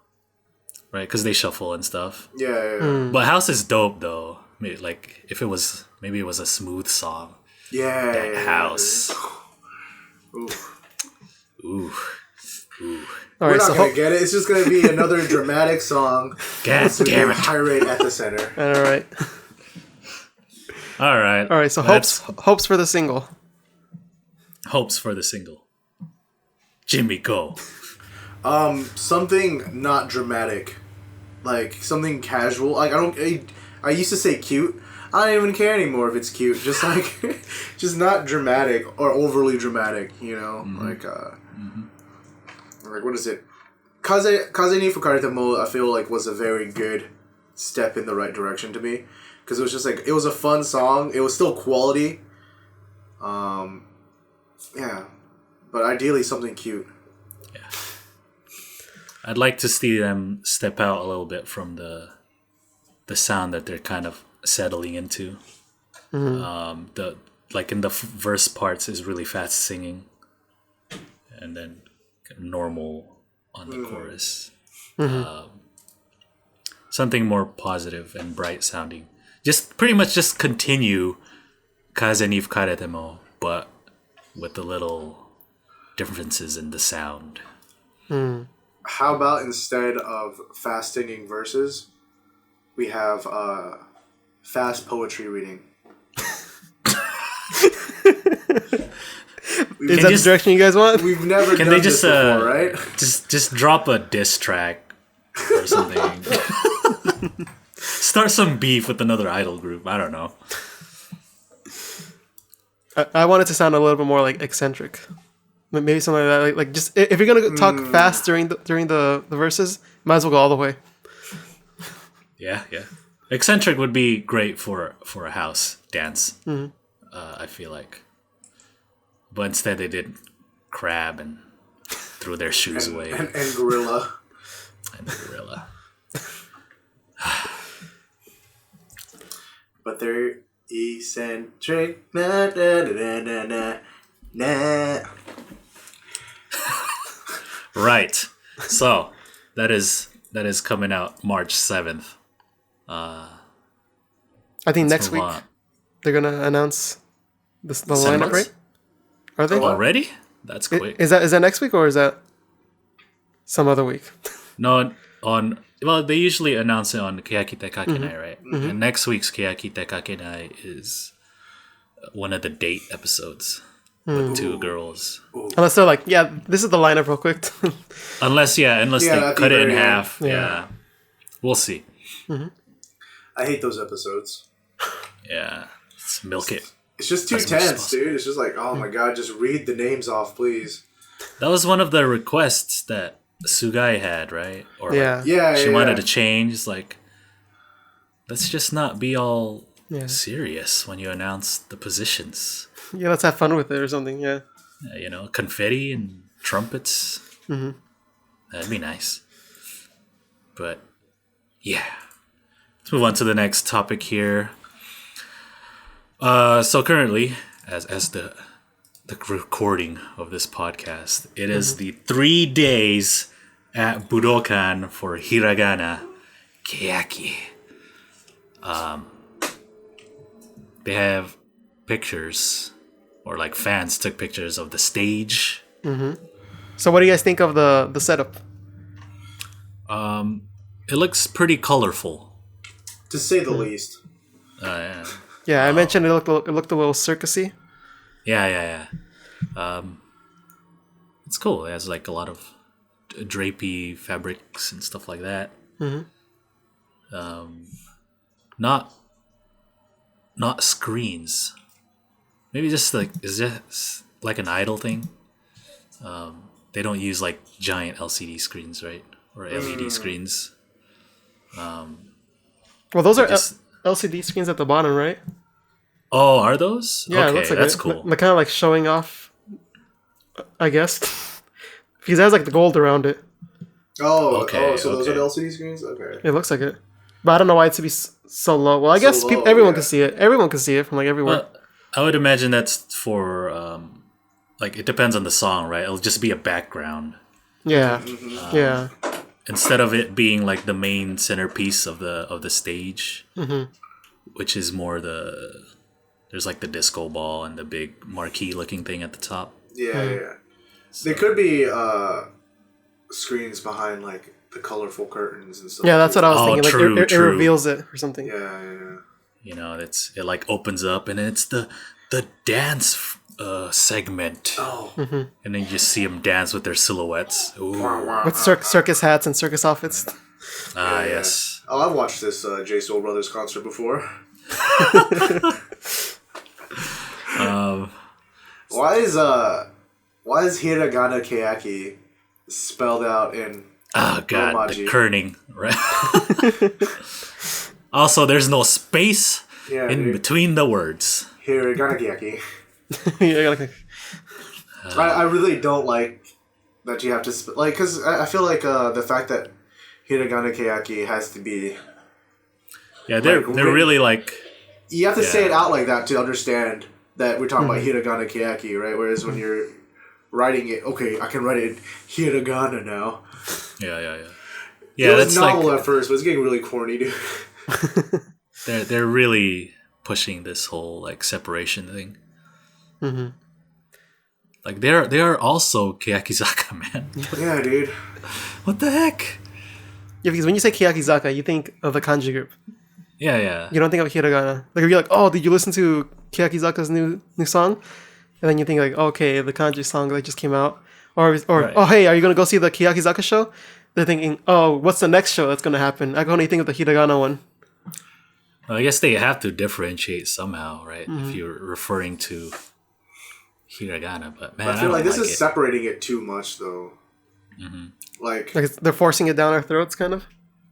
right? Because they shuffle and stuff. Yeah. But house is dope though. Maybe, like if it was a smooth song. Yeah. That house. Ooh. Ooh. All We're right, not so gonna get it. It's just gonna be another dramatic song. God damn it. High rate at the center. All right. So hopes for the single. Hopes for the single. Jimmy, go. Something not dramatic, like something casual. Like I used to say cute. I don't even care anymore if it's cute. Just like, just not dramatic or overly dramatic. You know, like what is it? Kaze ni Fukaretemo, I feel like was a very good step in the right direction to me, because it was just like it was a fun song. It was still quality. Yeah, but ideally something cute. Yeah. I'd like to see them step out a little bit from the sound that they're kind of settling into. The like in the verse parts is really fast singing, and then normal on the chorus. Something more positive and bright sounding. Just pretty much just continue Kaze ni Fukaretemo, but with the little differences in the sound. How about instead of fast singing verses, we have fast poetry reading? Is that the direction you guys want? We've never Can done they just this before, right? just drop a diss track or something? Start some beef with another idol group. I don't know. I want it to sound a little bit more like eccentric. Maybe something like that. Like just if you're gonna talk fast during the verses, might as well go all the way. Yeah. Eccentric would be great for a house dance. I feel like, but instead they did crab and threw their shoes away And gorilla. and the gorilla. But they're eccentric. Na na na na na na. Right. So that is coming out March 7th. I think next move week on. they're gonna announce the December? lineup, right? Are they? Already? That's quick. Is that next week or is that some other week? No, they usually announce it on Keyakitte Kakenai, right? And next week's Keyakitte Kakenai is one of the date episodes with two girls. Unless they're like, yeah, this is the lineup real quick. Unless they that'd cut be it in very half. Yeah. Yeah. We'll see. I hate those episodes. Yeah. Let's milk it. It's just too As much as tense, possible. dude. It's just like, oh my god, just read the names off, please. That was one of the requests that Sugai had, right? Or Yeah. she wanted to change. Like, let's just not be all Yeah. serious when you announce the positions. Yeah, let's have fun with it or something. Yeah. Confetti and trumpets. That'd be nice. But yeah, let's move on to the next topic here. So currently, as the recording of this podcast, it is the 3 days at Budokan for Hiragana Keyakitte. They have pictures, or like fans took pictures of the stage. So what do you guys think of the setup? It looks pretty colorful. To say the least. Yeah. Yeah, I mentioned it looked a little circusy. Yeah. It's cool. It has like a lot of drapey fabrics and stuff like that. Not screens. Maybe just like is this like an idol thing? They don't use like giant LCD screens, right? Or LED screens. Well, those are just- LCD screens at the bottom, right? Oh, are those? Yeah, okay, it looks like that's it. cool. They're kind of like showing off, I guess. Because it has like the gold around it. Okay, so those are okay. the LCD screens? Okay. It looks like it. But I don't know why it's to be so low. Well, I So guess low, everyone yeah. can see it. Everyone can see it from like everywhere. Well, I would imagine that's for like it depends on the song, right? It'll just be a background Yeah. Yeah. instead of it being like the main centerpiece of the stage, which is more there's like the disco ball and the big marquee looking thing at the top. Yeah. They could be screens behind like the colorful curtains and stuff. Yeah, that's what I was Oh, thinking. true, Like it true. reveals it or something. Yeah. You know, it like opens up and it's the dance segment. Oh. And then you just see them dance with their silhouettes. Ooh. With circus hats and circus outfits. Ah, yes. Oh, I've watched this J Soul Brothers concert before. Why is Hiragana Keyaki spelled out in Oh god, Romaji? the kerning, right? Also, there's no space in between the words. Hiragana Keyaki. Yeah, like, I really don't like that you have to like, because I feel like the fact that Hiragana Keyaki has to be, Yeah, they're really like, you have to say it out like that to understand that we're talking about Hiragana Keyaki, right? Whereas when you're writing it, okay, I can write it Hiragana now. yeah. It was That's novel like at first, but it's getting really corny, dude. they're really pushing this whole like separation thing. Like they are also Keyakizaka, man. Yeah, dude. What the heck? yeah, because when you say Keyakizaka, you think of the kanji group. Yeah. You don't think of hiragana. Like if you're like, oh, did you listen to Keyakizaka's new song? And then you think like, okay, the kanji song that just came out. Or Right. oh, hey, are you gonna go see the Keyakizaka show? They're thinking, oh, what's the next show that's gonna happen? I can only think of the hiragana one. Well, I guess they have to differentiate somehow, right? If you're referring to hiragana, but man, I feel like this is it. separating it too much, though. Like, Like they're forcing it down our throats, kind of.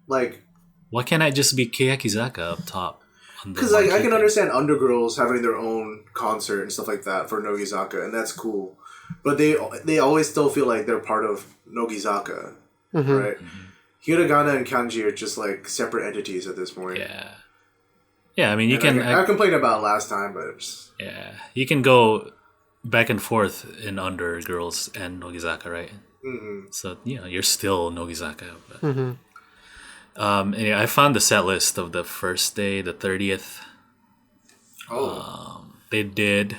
Why can't I just be Keyakizaka up top? because I can understand undergirls having their own concert and stuff like that for Nogizaka, and that's cool. But they always still feel like they're part of Nogizaka, right? Hiragana and kanji are just like separate entities at this point. Yeah. I mean, you And I complained about it last time, but it's, you can go back and forth in undergirls and Nogizaka, right? So you're still Nogizaka. But, anyway, I found the set list of the first day, the 30th. They did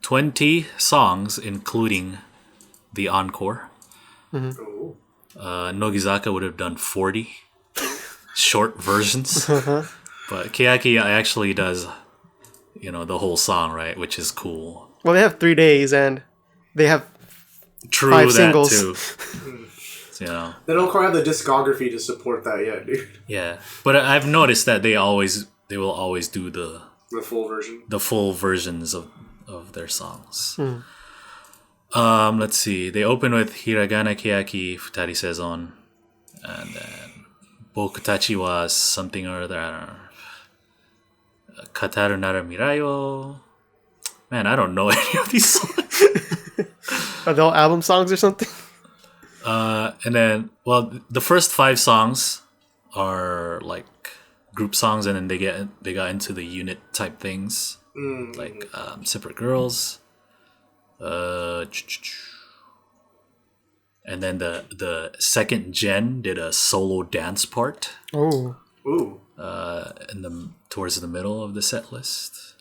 20 songs, including the encore. Nogizaka would have done 40 short versions. But Keyaki actually does, the whole song, right? Which is cool. Well, they have 3 days and they have True, 5 that singles. too. they don't quite have the discography to support that yet, dude. Yeah, but I've noticed that they will always do the full version, the full versions of their songs. Let's see. They open with Hiragana Keyaki Futari Sezon, and then Bokutachi was something or other. I don't know. Kataru Nara Mirayo. Man, I don't know any of these songs. Are they all album songs or something? And then, the first 5 songs are like group songs, and then they got into the unit type things, like Separate Girls. And then the second gen did a solo dance part. Oh. Ooh. Towards the middle of the set list.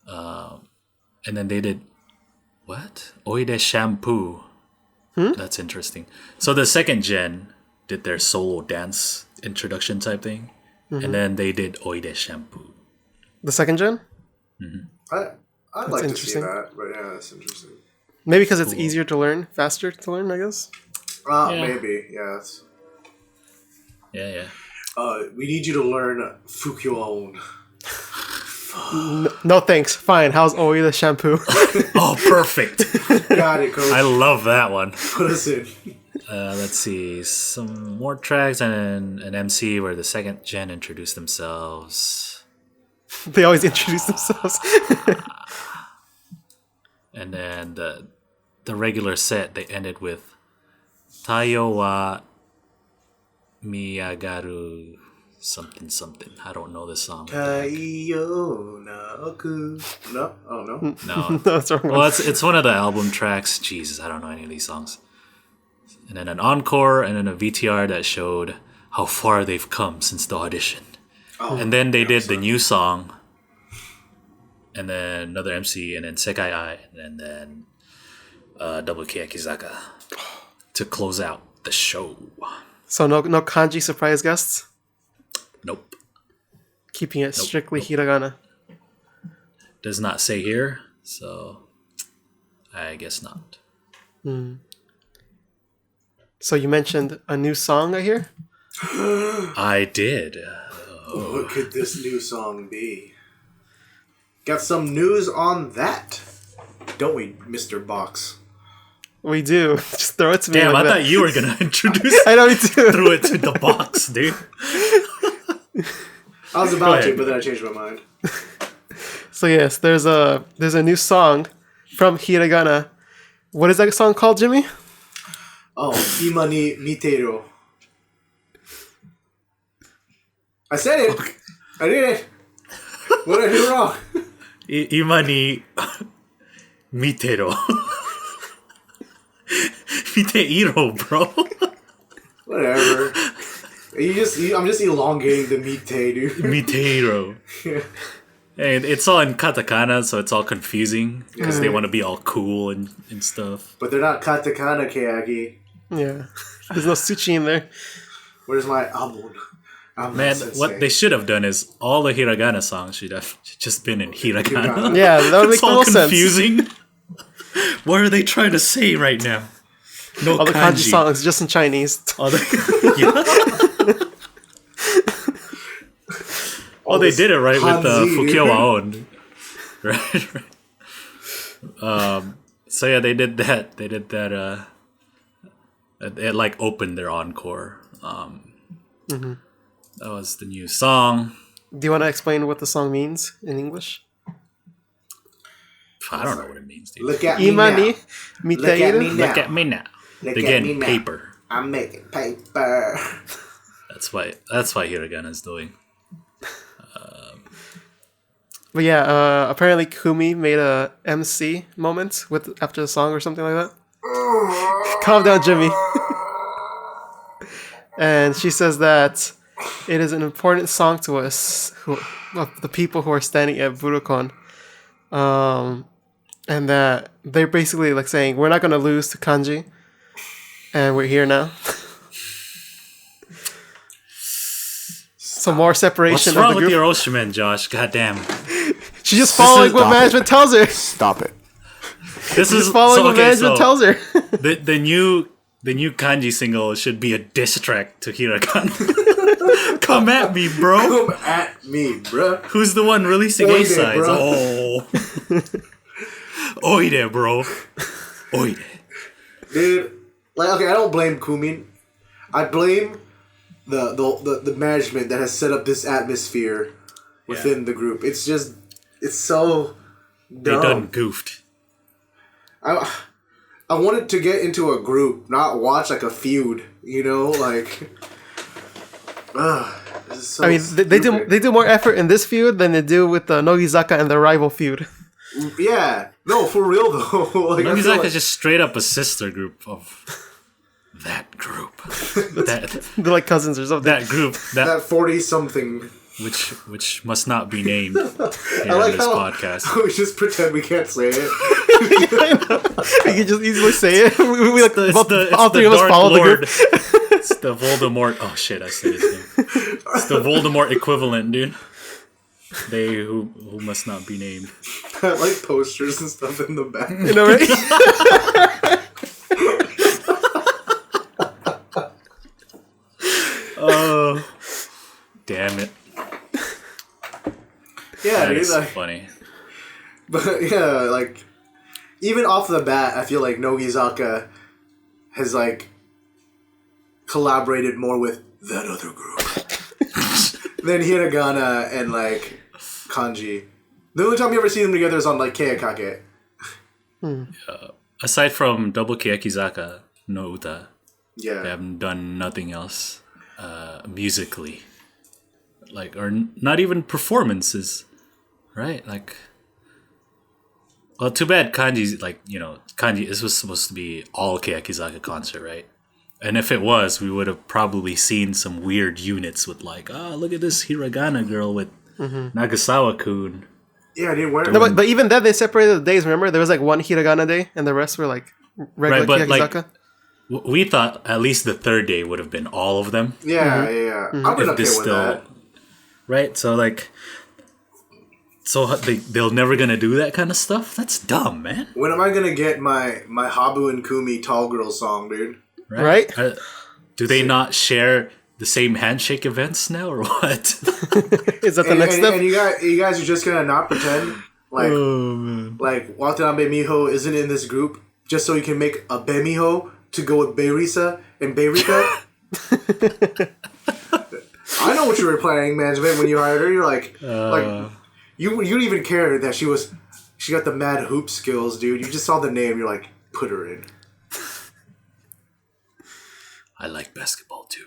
And then they did what? Oide Shampoo. That's interesting. So the second gen did their solo dance introduction type thing, and then they did Oide Shampoo. The second gen? I'd like to see interesting. that, but yeah, that's interesting. Maybe because it's easier to learn, faster to learn, I guess. Maybe, yes. Yeah. We need you to learn Fukyoon. No thanks. Fine. How's Oi the shampoo? Oh, perfect. Got it, coach. I love that one. Put us in. Let's see. Some more tracks and an MC where the second gen introduced themselves. They always introduce themselves. And then the regular set, they ended with Taiyo wa Miyagaru something something. I don't know this song. Kaiyo naoku. No? Oh, no? No. That's wrong. Well, it's one of the album tracks. Jesus, I don't know any of these songs. And then an encore and then a VTR that showed how far they've come since the audition. Oh, And then they did the new song. And then another MC, and then Sekai Ai, and then double Keyakitte to close out the show. So no kanji surprise guests? Nope. Keeping it strictly hiragana. Does not say here, so I guess not. So you mentioned a new song, I hear? I did. What could this new song be? Got some news on that, don't we, Mr. Box? We do. Just throw it to me. Damn, like I that. thought you were gonna introduce. I know me too. Threw it to the box, dude. I was about to, but then I changed my mind. So yes, there's a new song from Hiragana. What is that song called, Jimmy? Oh, Ima ni Niteru. I said it! I did it! What did I do wrong? Ima ni Mitero. Miteiro, bro. Whatever. I'm just elongating the mite, dude. Miteiro. And it's all in katakana, so it's all confusing because they want to be all cool and stuff. But they're not katakana, Keyaki. Yeah. There's no sushi in there. Where's my abun? Man, what they should have done is all the hiragana songs should have just been in hiragana. Yeah, that would make It's the all most sense. confusing. What are they trying to say right now? No All the kanji kanji. songs just in Chinese. All the, oh, they did it right with Fukyo Aon. Right. So yeah, they did that. They did that. It like opened their encore. That was the new song. Do you want to explain what the song means in English? I don't know what it means, dude. Look at me Imani now. Look at me Miteiru. now. Look at me now. Look They're at getting me now. paper. I'm making paper. That's why Hiragana is doing. But yeah, apparently Kumi made a MC moment after the song or something like that. Calm down, Jimmy. And she says that it is an important song to us, the people who are standing at Budokan. And that they're basically like saying, we're not going to lose to kanji. And we're here now. Some more separation What's wrong of the with group. your Oshimen, Josh? Goddamn. She's just following what Stop it. management tells her. Stop it. This She's is following what management tells her. The new kanji single should be a diss track to Hiragana. Come at me, bro. Come at me, bruh. Who's the one releasing Oide, A-sides? bro. Oh. Oide, bro. Oide. Dude, like, okay, I don't blame Kumin. I blame the management that has set up this atmosphere within the group. It's just, it's so dumb. They done goofed. I wanted to get into a group, not watch like a feud. You know, like. This is so I mean, they stupid. do more effort in this feud than they do with the Nogizaka and the rival feud. Yeah, no, for real though. Like, I feel Nogizaka like- is just straight up a sister group of that group. that They're like cousins or something. that group that 40-something. which must not be named here I like on this how podcast. we just pretend we can't say it. You can just easily say it. We like It's all three of us Dark follow the Lord. group. It's the Voldemort. Oh shit! I said his name. It's the Voldemort equivalent, dude. They who must not be named. I like posters and stuff in the back. You know, right? Oh, damn it! Yeah, That dude. is Like, funny. but yeah, like even off the bat, I feel like Nogizaka has like collaborated more with that other group than Hiragana and like kanji. The only time you ever see them together is on like Keyakitte. Aside from Double Keyakizaka no Uta, they Yeah. haven't done nothing else musically. Like, or not even performances, right? Like, well, too bad Kanji's, like, Kanji, this was supposed to be all Keyakizaka concert, right? And if it was, we would have probably seen some weird units with like, look at this Hiragana girl with Nagasawa-kun. Yeah, dude. Where? No, but even then they separated the days. Remember, there was like one Hiragana day, and the rest were like regular Right, but, Keyakizaka. We thought at least the third day would have been all of them. Yeah, yeah. I've been okay with that. Right? So, like, they're never gonna do that kind of stuff? That's dumb, man. When am I gonna get my Habu and Kumi tall girl song, dude? Right? Do they not share the same handshake events now, or what? Is that the next step? And you guys are just gonna not pretend like like Watanabe Miho isn't in this group just so you can make a Bemiho to go with Beirisa and Beirika? I know what you were planning, management, when you hired her. You're like you didn't even care that she got the mad hoop skills, dude. You just saw the name, you're like, put her in. I like basketball too.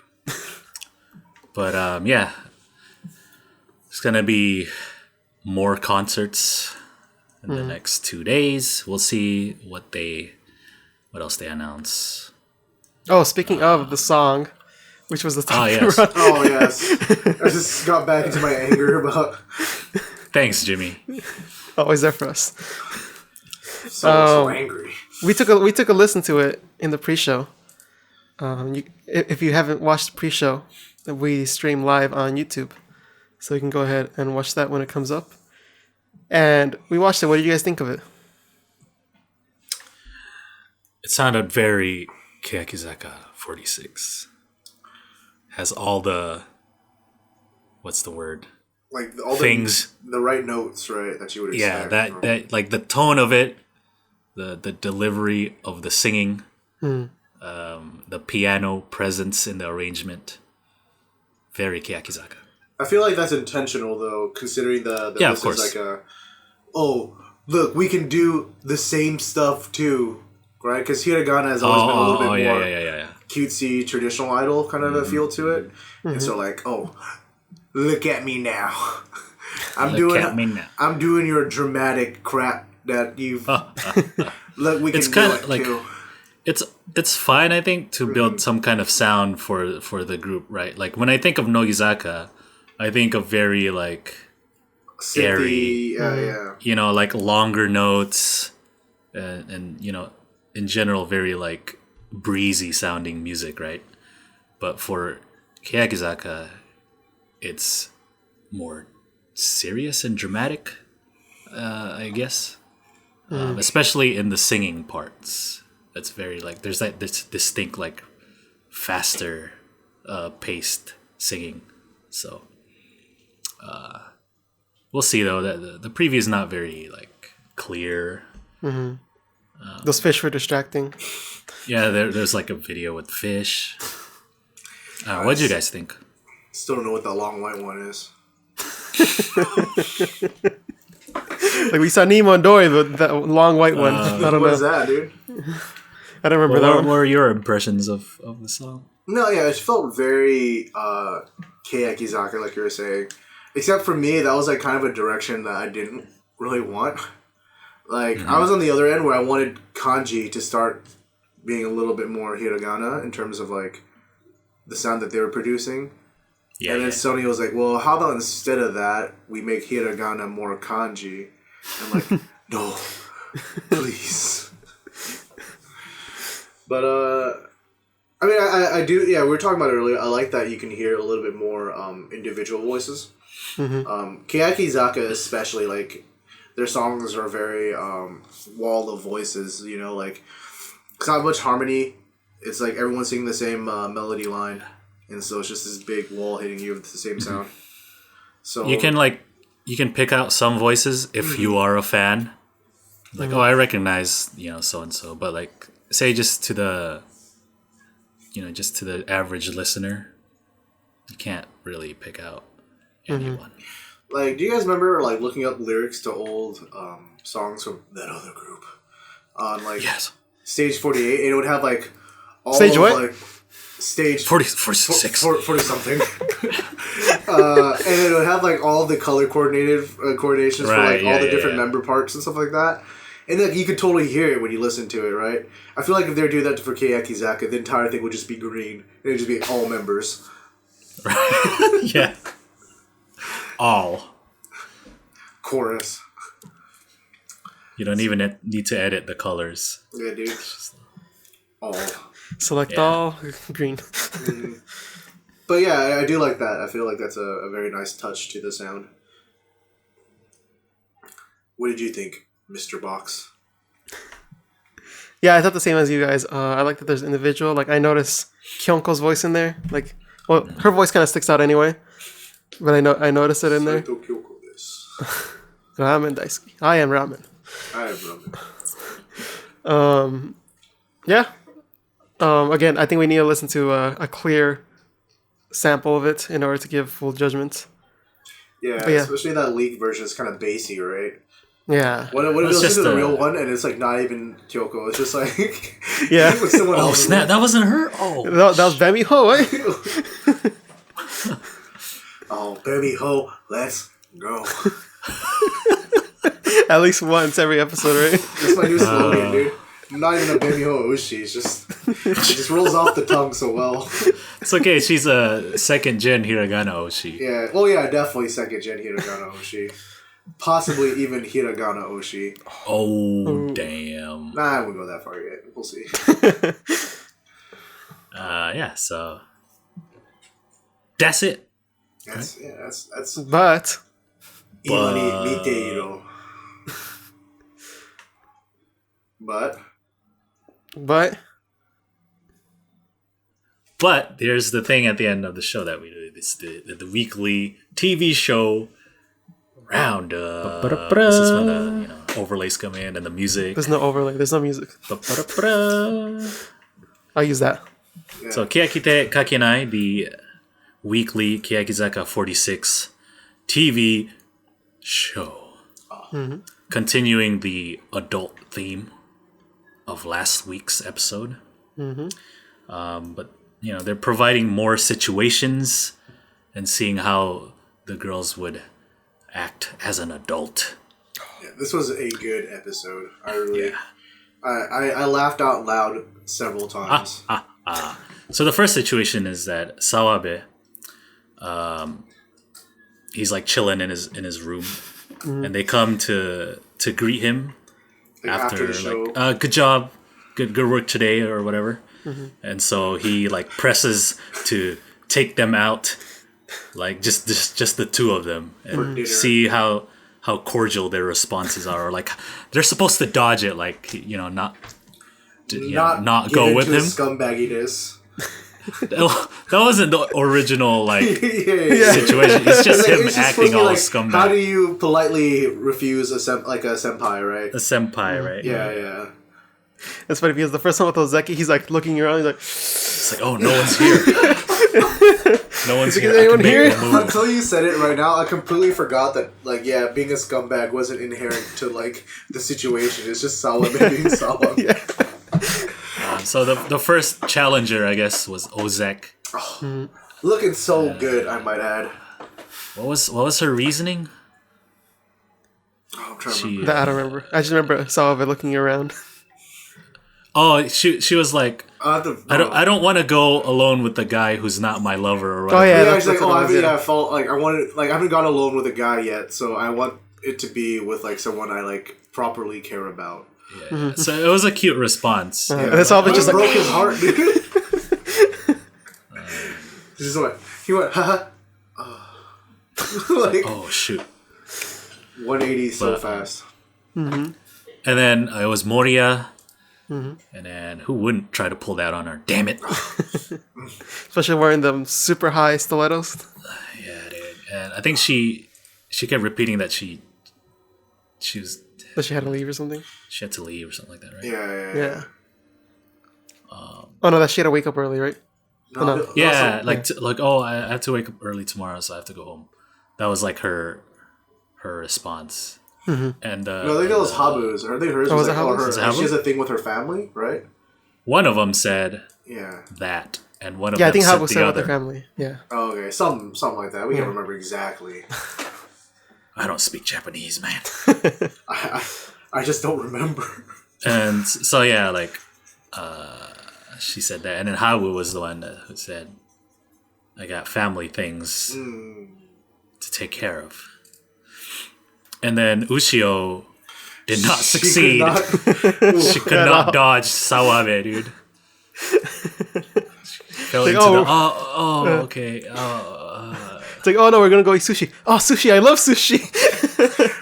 But yeah. It's gonna be more concerts in the next 2 days. We'll see what else they announce. Oh, speaking of the song, which was the topic. yes. Oh, yes. I just got back into my anger about... Thanks, Jimmy. Always there for us. So angry. We took a listen to it in the pre-show. If you haven't watched the pre-show, we stream live on YouTube, so you can go ahead and watch that when it comes up. And we watched it. What did you guys think of it? It sounded very Keyakizawa46. Has all the... What's the word? Like all things, the right notes, right? That you would expect. Yeah, that like the tone of it, the delivery of the singing, the piano presence in the arrangement. Very Keyakizaka. I feel like that's intentional, though, considering this of course. is like look, we can do the same stuff too, right? Because Hiragana has always been a little bit more yeah. cutesy, traditional idol kind of a feel to it, and so like, look at me now. I'm doing your dramatic crap that you've. Look, we can It's do kind it of like too. it's fine, I think, to build some kind of sound for the group, right? Like when I think of Nogizaka, I think of very like airy, yeah. Like longer notes, and in general very like breezy sounding music, right? But for Keyakizaka, it's more serious and dramatic, I guess. Especially in the singing parts. That's very like there's this distinct like faster paced singing. So we'll see though. That the preview is not very like clear. Those fish were distracting. Yeah, there's like a video with fish. What did you guys think? Still don't know what that long white one is. Like we saw Nemo and Dory, but that long white one. I don't know. What is that, dude? I don't remember that What one. were your impressions of the song? No, yeah, it felt very Keyakizawa, like you were saying. Except for me, that was like kind of a direction that I didn't really want. Like, I was on the other end where I wanted kanji to start being a little bit more hiragana in terms of like the sound that they were producing. Yeah, and then Sony was like, well, how about instead of that, we make hiragana more kanji? I'm like, no, please. But, I mean, I do, yeah, we were talking about it earlier. I like that you can hear a little bit more individual voices. Keyakizawa especially, like, their songs are very wall of voices, like, it's not much harmony. It's like everyone's singing the same melody line. And so it's just this big wall hitting you with the same sound. So you can pick out some voices if you are a fan. Like, I recognize, so and so, but like say just to the average listener, you can't really pick out anyone. Like, do you guys remember like looking up lyrics to old songs from that other group on like Yes. Stage 48, and it would have like all Stage of, what? like stage 46. 40 something. And it would have like all the color coordinations for like all the different member parts and stuff like that. And like you could totally hear it when you listen to it, right? I feel like if they were doing that for Keyakitte, the entire thing would just be green. It would just be all members. Right. Yeah. All. Chorus. You don't even need to edit the colors. Yeah, dude. All. Select all. Green. But yeah, I do like that. I feel like that's a very nice touch to the sound. What did you think, Mr. Box? Yeah, I thought the same as you guys. I like that there's individual. Like, I noticed Kyonko's voice in there. Like, well, her voice kind of sticks out anyway. But I noticed it in there. Ramen daisuki. I am ramen. I am ramen. Yeah. Again, I think we need to listen to a clear sample of it in order to give full judgment. Yeah, But yeah. especially that leaked version is kind of bassy, right? Yeah. What if you It's listen just to the a- real one and it's like not even Kyoko? It's just like Yeah. with someone Oh, else. snap. That wasn't her? Oh. That was Bemi Ho, eh? Oh, baby ho, let's go. At least once every episode, right? That's my new slogan, dude. I'm not even a baby ho ushi. It's just it just rolls off the tongue so well. It's okay. She's a second gen Hiragana Oshi. Yeah, well, yeah, definitely second gen Hiragana Oshi. Possibly even Hiragana Oshi. Oh, damn. Nah, I wouldn't go that far yet. We'll see. Yeah, so. That's it. That's But Ima ni miteiro. But here's the thing at the end of the show that we do. It's the weekly TV show roundup. This is when the overlays come in and the music. there's no overlay. There's no music. I'll use that. So Keyakitte Kakenai, the weekly Keyakizaka46 TV show. Continuing the adult theme of last week's episode. But, they're providing more situations and seeing how the girls would act as an adult. Yeah, this was a good episode. I really, I laughed out loud several times. So the first situation is that Sawabe, he's like chilling in his room, and they come to greet him after the show. like good job, good work today or whatever, and so he like presses to take them out, like just the two of them, and dinner. see how cordial their responses are, or like they're supposed to dodge it, like not go get with into him. Scumbaginess. That wasn't the original like Yeah. situation. It's just him It's just supposed acting to be all like, scumbag. How do you politely refuse a senpai, right? A senpai, right? Yeah. It's funny because the first time with Ozeki, he's like looking around. He's like, It's like, oh, no one's here. No one's here. Is anyone I can here? make a move. Until you said it right now, I completely forgot that, like, yeah, being a scumbag wasn't inherent to, like, the situation. It's just Sawa being Sawa. So the first challenger, I guess, was Ozek. Looking so good, I might add. What was her reasoning? Oh, I'm trying to remember. I don't remember. I just remember Sawabe looking around. Oh, she was like, I I don't want to go alone with the guy who's not my lover or whatever. Oh, yeah. Yeah, that's- she's like, that's what it was, I felt like I haven't gone alone with a guy yet, so I want it to be with like someone I like properly care about. Yeah. So it was a cute response. Yeah, And Sawabe just broke like, his heart, dude. This is what he went. Haha. Like Oh shoot. 180 so But- fast. And then it was Moria. And then who wouldn't try to pull that on her? Damn it. especially wearing them super high stilettos. Yeah, dude. And I think she kept repeating that she That she had to leave or something. had to leave or something like that, right? Yeah. Oh no, that she had to wake up early, right? No, Yeah, also- like I have to wake up early tomorrow, so I have to go home. That was like her her response. Mm-hmm. And No, I think that was Habu's. Are they hers? Oh, was like, it Habu's? her, Was it she Habu? has a thing with her family, right? one of them said Yeah. that, and one of Yeah, I them think said Habu the said with other. their family. Yeah. Oh, okay, something like that. We can't remember exactly. I don't speak Japanese, man. I just don't remember. And so yeah, like she said that, and then Habu was the one who said, "I got family things to take care of." And then Ushio did not succeed. She could not dodge Sawabe, dude. Fell into okay. It's like, oh no, we're gonna go eat sushi. Oh, sushi! I love sushi.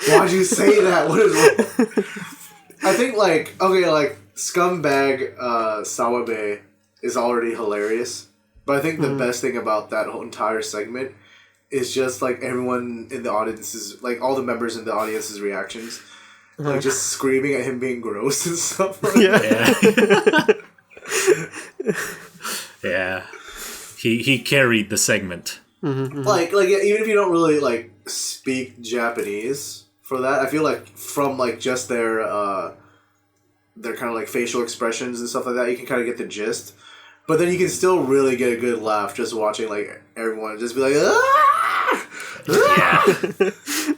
Why'd you say that? What is wrong? I think like scumbag Sawabe is already hilarious, but I think the best thing about that whole entire segment is just like everyone in the audience's, like all the members in the audience's reactions, like just screaming at him being gross and stuff. Like Yeah. Yeah. He carried the segment. Like even if you don't really like speak Japanese for that, I feel like from like just their kind of like facial expressions and stuff like that, you can kind of get the gist. But then you can still really get a good laugh just watching like everyone just be like, ah! Yeah.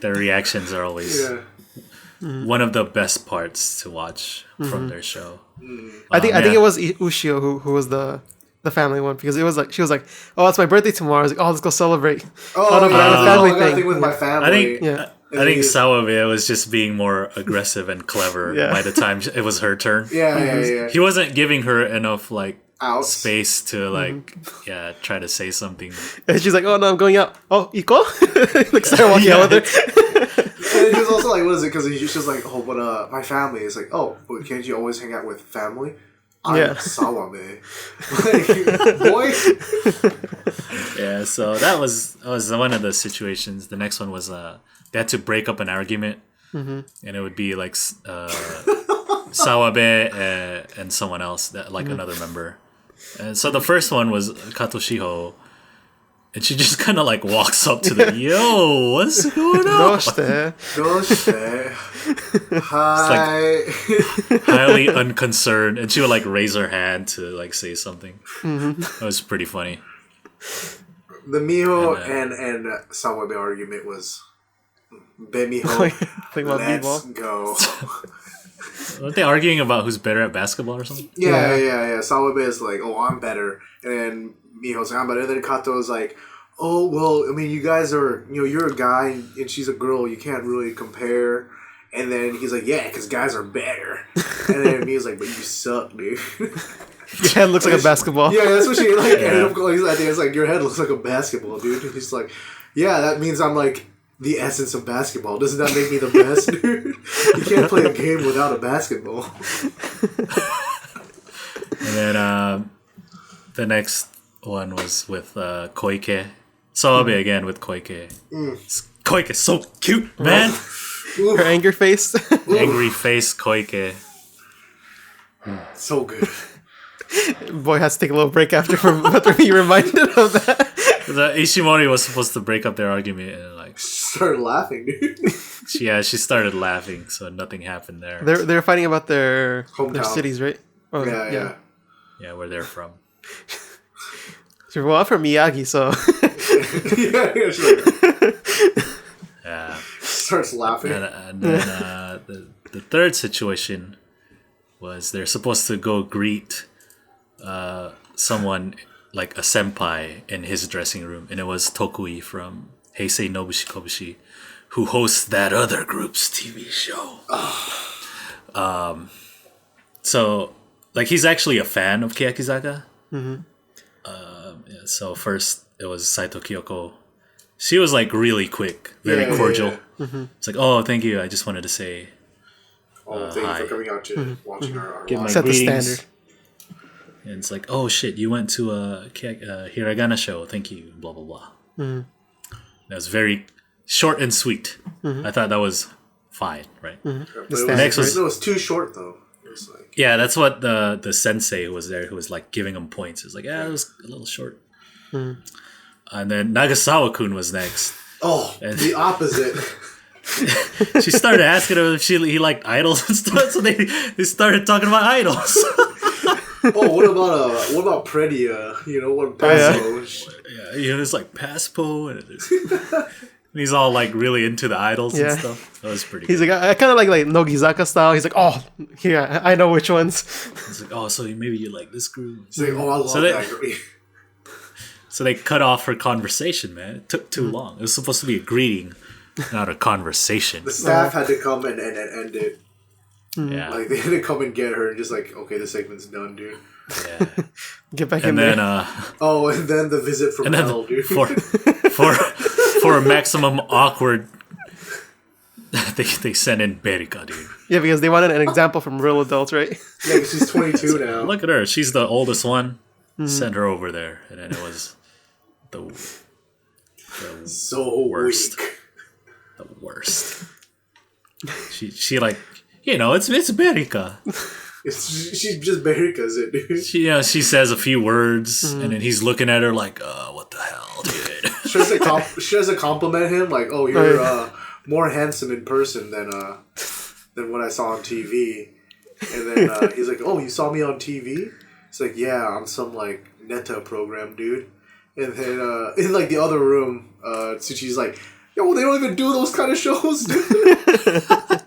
Their reactions are always Yeah. one of the best parts to watch from their show. I think it was Ushio who was the family one, because it was like she was like, oh, it's my birthday tomorrow. I was like, oh, let's go celebrate. Oh, no, but I have a family I got a thing. thing with my family. I think Yeah. I think Sawabe was just being more aggressive and clever by the time it was her turn. Yeah. He wasn't giving her enough like Outs. space to like try to say something. And she's like, oh no, I'm going out. Oh, Iko? Like start walking out with her. And he was also like, what is it? Because he's just like, oh, but my family is like, oh, but can't you always hang out with family? I'm Sawabe. Like, boy. Yeah, so that was one of the situations. The next one was they had to break up an argument, and it would be like Sawabe and someone else, that like another member. And so the first one was Kato Shiho, and she just kind of like walks up to them. Yo, what's going on? Doshite. Hi. Highly unconcerned, and she would like raise her hand to like say something. That was pretty funny. The Miho and Sawabe argument was Bemiho. Think about Let's b-ball. go. Weren't they arguing about who's better at basketball or something? Yeah. Sawabe is like, oh, I'm better. And then Miho's like, I'm better. And then Kato is like, oh, well, I mean, you guys are, you're a guy and she's a girl. You can't really compare. And then he's like, yeah, because guys are better. And then Miho's like, but you suck, dude. Your head looks like a basketball. Yeah, that's what she like. Ended up going. I think it's like, your head looks like a basketball, dude. And he's like, yeah, that means I'm like the essence of basketball. Doesn't that make me the best, dude? You can't play a game without a basketball. And then the next one was with Koike. Sawabe again with Koike. Koike's so cute, man. Her anger face. Angry face Koike. So good. Boy has to take a little break after being reminded of that. The Ishimori was supposed to break up their argument, and like Started laughing, dude. she started laughing, so nothing happened there. They're fighting about their Hometown. cities, right? Oh, Yeah. Yeah, where they're from. Well, I'm from Miyagi, so Yeah, she's like, Yeah. starts laughing. And then the third situation was they're supposed to go greet someone like a senpai in his dressing room, and it was Tokui from Heisei Nobushi Kobushi, who hosts that other group's TV show. So like he's actually a fan of Keyakizaka. So first it was Saito Kyoko. She was like really quick, very cordial. Yeah. It's like, oh, thank you. I just wanted to say Thank you for coming out to watching our Give my live. set the greetings. standard. And it's like, oh shit, you went to a Hiragana show. Thank you. Blah blah blah. That was very short and sweet. I thought that was fine, right? But Next it was too short though. It was like, Yeah, that's what the sensei who was there, who was like giving him points. It was like, yeah, it was a little short. And then Nagasawa-kun was next. the opposite. She started asking him if he liked idols and stuff, so they started talking about idols. Oh, what about Predia? You know, what Paso? Yeah, it's like Paspo, and he's all like really into the idols and stuff. That was pretty. He's good. like, I kind of like Nogizaka style. He's like, oh, here, I know which ones. He's like, oh, so maybe you like this group. He's like, oh, I love that group. So they cut off her conversation, man. It took too long. It was supposed to be a greeting, not a conversation. The staff had to come and end it. Yeah. Like, they had to come and get her and just like, okay, the segment's done, dude. Yeah. Get back and in then, there. and then the visit from hell, dude. For a maximum awkward, they sent in Berika, dude. Yeah, because they wanted an example from real adults, right? Yeah, she's 22 now. Look at her. She's the oldest one. Send her over there. And then it was the So worst. weak. The worst. She like, it's Berika. She's just Berika's it, dude. She says a few words, and then he's looking at her like, what the hell, dude? She has to compliment him like, oh, you're more handsome in person than what I saw on TV. And then he's like, oh, you saw me on TV? It's like, yeah, on some like Neta program, dude. And then in like the other room, Tsuchi's like, yo, they don't even do those kind of shows, dude.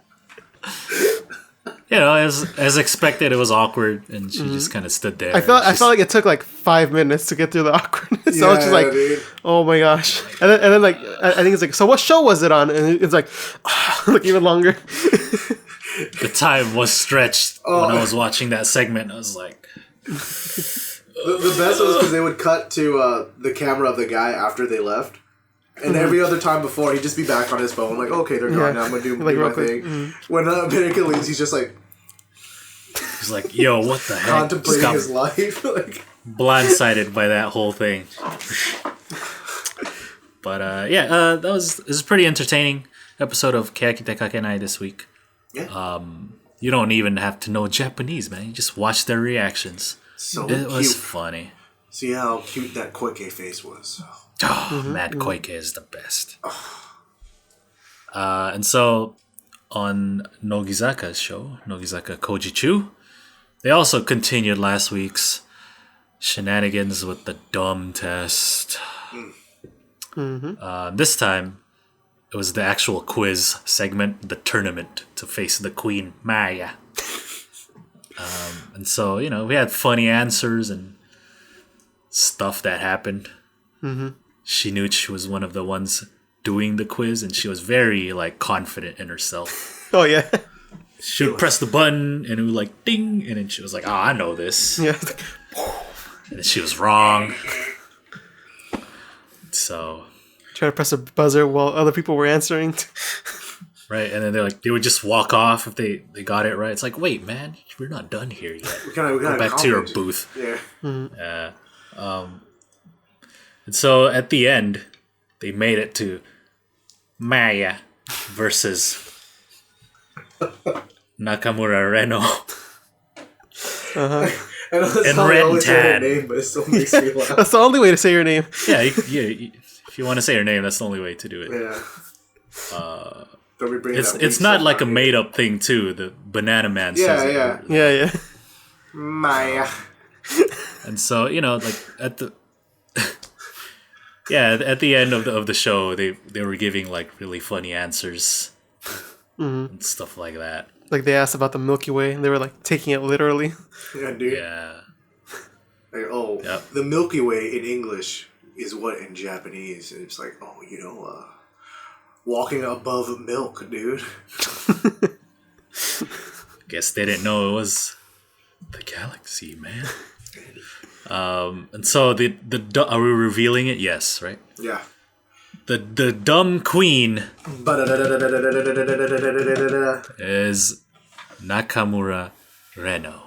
As expected, it was awkward, and she just kind of stood there. I felt like it took like 5 minutes to get through the awkwardness. So I was just like, dude. oh my gosh. And then like, I think it's like, so what show was it on? And it's like, like even longer. The time was stretched when I was watching that segment. I was like... The best was because they would cut to the camera of the guy after they left. And every other time before, he'd just be back on his phone, like, okay, they're gone now, I'm going to do like, my thing. When Berika leaves, he's just like... He's like, yo, what the heck? Contemplating his life. Like, blindsided by that whole thing. But, it was a pretty entertaining episode of Keyakitte Kakenai this week. Yeah. You don't even have to know Japanese, man. You just watch their reactions. It was funny. See how cute that Koike face was. Matt Koike is the best. And so, on Nogizaka's show, Nogizaka Kojichu, they also continued last week's shenanigans with the dumb test. This time, it was the actual quiz segment, the tournament to face the queen, Maya. And so, we had funny answers and stuff that happened. Shinuchi was one of the ones doing the quiz, and she was very, confident in herself. Oh, yeah. She would press the button, and it would, ding, and then she was like, oh, I know this. Yeah. And then she was wrong. So... Trying to press a buzzer while other people were answering. Right, and then they would just walk off if they got it right. It's like, wait, man, we're not done here yet. Go back to your booth. Yeah. And so at the end, they made it to Maya versus Nakamura Reno. I know that's not always say her name, but it still makes me laugh. That's the only way to say your name. Yeah, if you want to say her name, that's the only way to do it. Yeah. It's not like a made up thing too. The Banana Man says it. Yeah. Maya. And so at the at the end of the show, they were giving really funny answers and stuff like that. Like they asked about the Milky Way, and they were taking it literally. Yeah, dude. Yeah. The Milky Way in English is what in Japanese. And it's like, walking above milk, dude. Guess they didn't know it was the galaxy, man. And so are we revealing it? Yes, right? Yeah. The dumb queen is Nakamura Reno.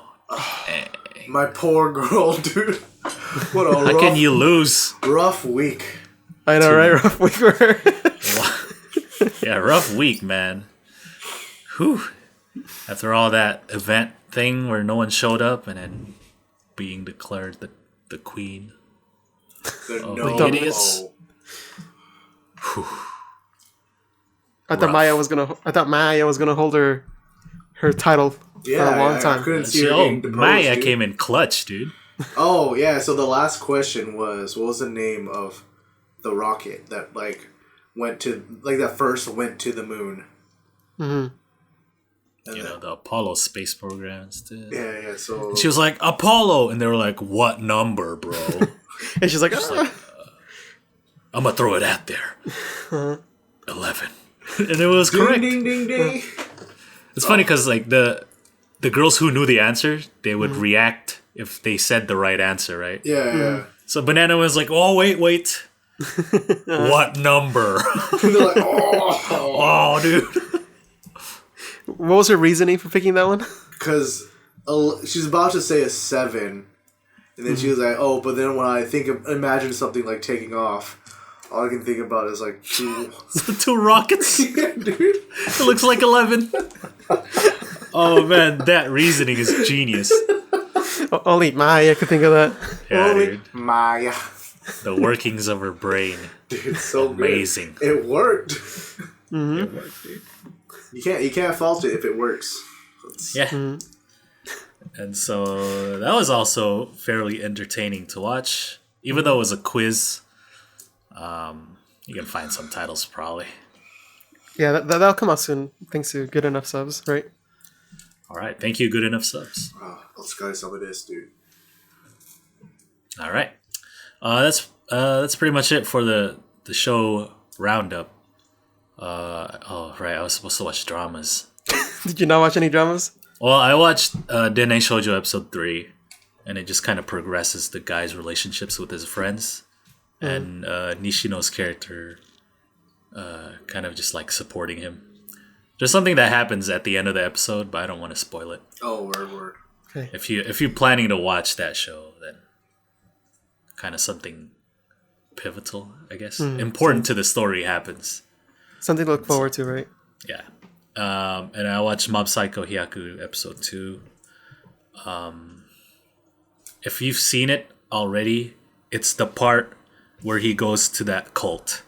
My poor girl, dude. What a How can you lose? Rough week. I know, right? Rough week for her. Yeah, rough week, man. Whew. After all that event thing where no one showed up and then being declared the queen. The idiots. I thought Maya was gonna hold her title for a long time. I couldn't see her getting deposed, Maya dude. came in clutch, dude. Oh yeah, so the last question was, what was the name of the rocket that first went to the moon? Mm-hmm. You know, the Apollo space programs. Dude. Yeah. So And she was like, Apollo, and they were like, what number, bro? And she's like, I'm gonna throw it out there. 11. And it was correct. Ding ding ding. It's funny because like the girls who knew the answer, they would react if they said the right answer, right? Yeah. So Banana was like, "Oh wait, what number?" They're like, oh, Oh, dude. what was her reasoning for picking that one? because she's about to say a 7, and then she was like, oh, but then when I imagine something like taking off, all I can think about is like 2. Two rockets. Yeah, dude. It looks like 11. Oh man, that reasoning is genius. Only Maya could think of that. Yeah, dude. Maya. The workings of her brain. Dude, so Amazing. Good. It worked. It worked, dude. You can't fault it if it works. Yeah. And so that was also fairly entertaining to watch. Even though it was a quiz, you can find some titles probably. Yeah, that'll come out soon, thanks to Good Enough Subs, right? All right. Thank you, Good Enough Subs. Oh, let's go some of this, dude. All right. That's pretty much it for the show roundup. Right. I was supposed to watch dramas. Did you not watch any dramas? Well, I watched Dene Shoujo episode 3, and it just kind of progresses the guy's relationships with his friends, and Nishino's character kind of just like supporting him. There's something that happens at the end of the episode, but I don't want to spoil it. Oh, word. Okay. If you're planning to watch that show, then kind of something pivotal, I guess, important to the story happens. Something to look forward to, right? Yeah. And I watched Mob Psycho Hyaku episode 2. If you've seen it already, it's the part where he goes to that cult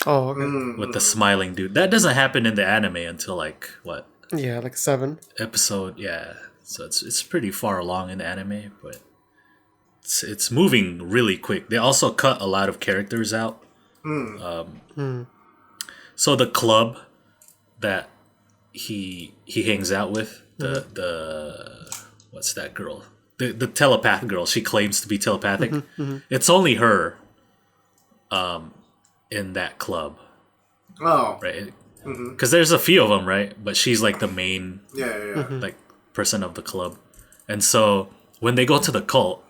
Oh, okay. with the smiling dude. That doesn't happen in the anime until like what Yeah, like 7. episode? Yeah, so it's pretty far along in the anime, but it's moving really quick. They also cut a lot of characters out. So the club that he hangs out with, the what's that girl? The telepath girl. She claims to be telepathic. It's only her in that club, Oh. right? Because there's a few of them, right? But she's like the main Yeah. like person of the club. And so when they go to the cult,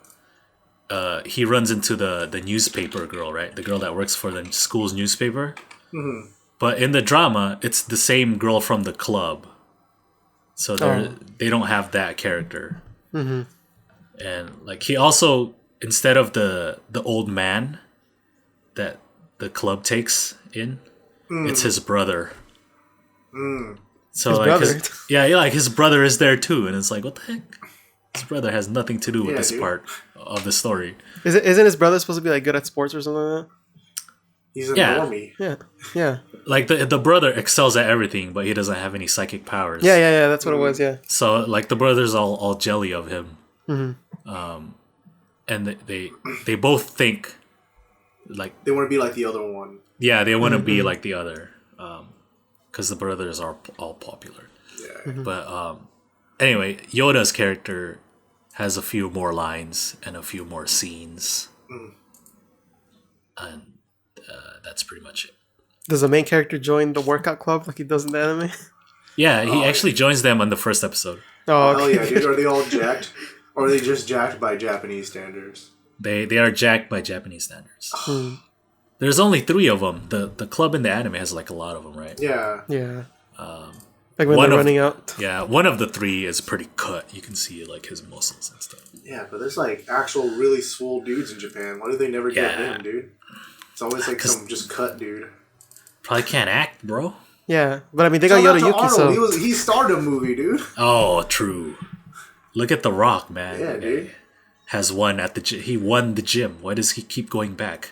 he runs into the newspaper girl, right? The girl that works for the school's newspaper. But in the drama, it's the same girl from the club. So they don't have that character. And like he also, instead of the old man that the club takes in, it's his brother. So His like brother? like his brother is there too, and it's like, what the heck? His brother has nothing to do with this dude. part of the story. Isn't his brother supposed to be like good at sports or something like He's a Yeah. normie. that? Yeah. Like the brother excels at everything, but he doesn't have any psychic powers. Yeah. That's what it was. Yeah. So like the brother's all jelly of him. And they both think like They want to be like the other one. they want to be like the other, because the brothers are all popular. Yeah. But anyway, Yoda's character has a few more lines and a few more scenes, and that's pretty much it. Does the main character join the workout club like he does in the anime? Yeah, he actually joins them on the first episode. Oh, Oh okay. yeah, dude. Are they all jacked? Or are they just jacked by Japanese standards? They are jacked by Japanese standards. There's only 3 of them. The club in the anime has like a lot of them, right? Yeah. Yeah. Like when one they're of- running out. Yeah, one of the 3 is pretty cut. You can see like his muscles and stuff. Yeah, but there's like actual really swole dudes in Japan. Why do they never get Yeah. them, dude? It's always like 'Cause- some just cut dude. Probably can't act, bro. Yeah, but I mean they got Shout out Yoda to Yuki, Arnold. so He starred a movie, dude. Oh, true. Look at The Rock, man. Yeah, That guy dude. has won at the he won the gym. Why does he keep going back?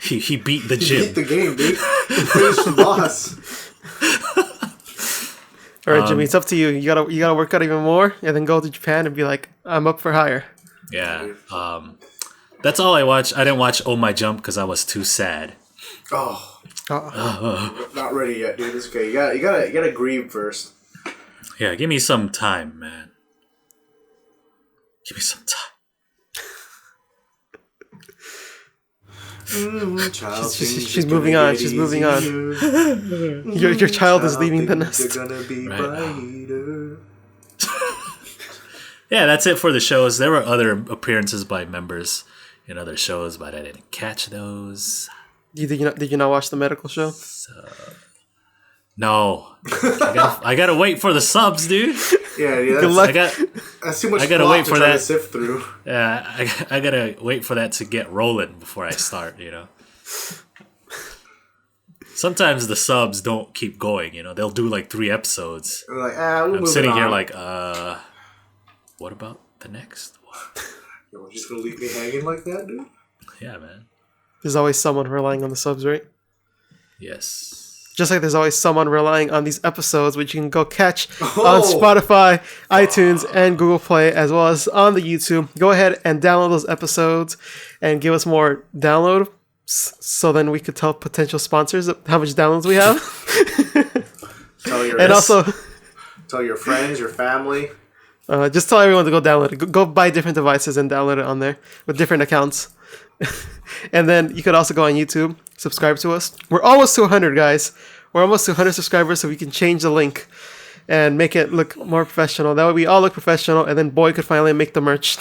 He beat the He gym. beat the game, dude. He finished the boss. All right, Jimmy, it's up to you. You gotta work out even more, and then go to Japan and be like, I'm up for hire. Yeah. That's all I watched. I didn't watch Oh My Jump because I was too sad. Oh, Uh-oh. not ready yet, dude. It's okay. You gotta grieve first. Yeah, give me some time, man. Give me some time. Child, She's moving on. She's moving on. Your child is leaving the nest. You're gonna be brighter. Yeah, that's it for the shows. There were other appearances by members in other shows, but I didn't catch those. Did you not watch the medical show? No, I gotta wait for the subs, dude. Yeah, Good luck. that's too much. I gotta plot wait to for try that. to sift through. Yeah, I gotta wait for that to get rolling before I start. Sometimes the subs don't keep going. They'll do like 3 episodes. I'm like, we'll I'm move sitting it here on. like, what about the next one? You're just gonna leave me hanging like that, dude? Yeah, man. There's always someone relying on the subs, right? Yes. Just like there's always someone relying on these episodes, which you can go catch on Oh. Spotify, iTunes, and Google Play, as well as on the YouTube. Go ahead and download those episodes and give us more download, so then we could tell potential sponsors how much downloads we have. Tell your And also, tell your friends, your family. just tell everyone to go download it. Go buy different devices and download it on there with different accounts. And then you could also go on YouTube, subscribe to us. We're almost to 100, guys. We're almost to 100 subscribers, so we can change the link and make it look more professional. That way we all look professional, and then Boy could finally make the merch.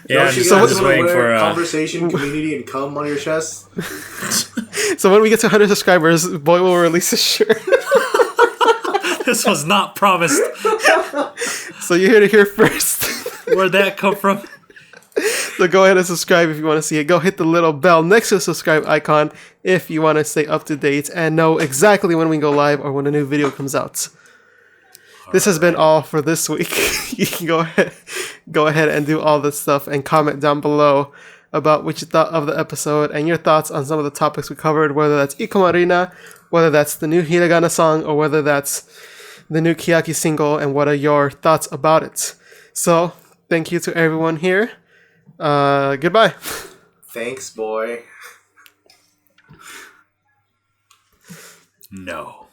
Yeah, I'm Don't you just, guys I'm just wanna waiting wear for. conversation, community, and cum on your chest. So when we get to 100 subscribers, Boy will release a shirt. This was not promised. So you're here to hear first. Where'd that come from? So go ahead and subscribe if you want to see it. Go hit the little bell next to the subscribe icon if you want to stay up to date and know exactly when we go live or when a new video comes out. This has been all for this week. You can go ahead and do all this stuff and comment down below about what you thought of the episode and your thoughts on some of the topics we covered, whether that's Ikoma Rina, whether that's the new Hiragana song, or whether that's the new Kiyaki single, and what are your thoughts about it. So, thank you to everyone here. Goodbye. Thanks, boy. No.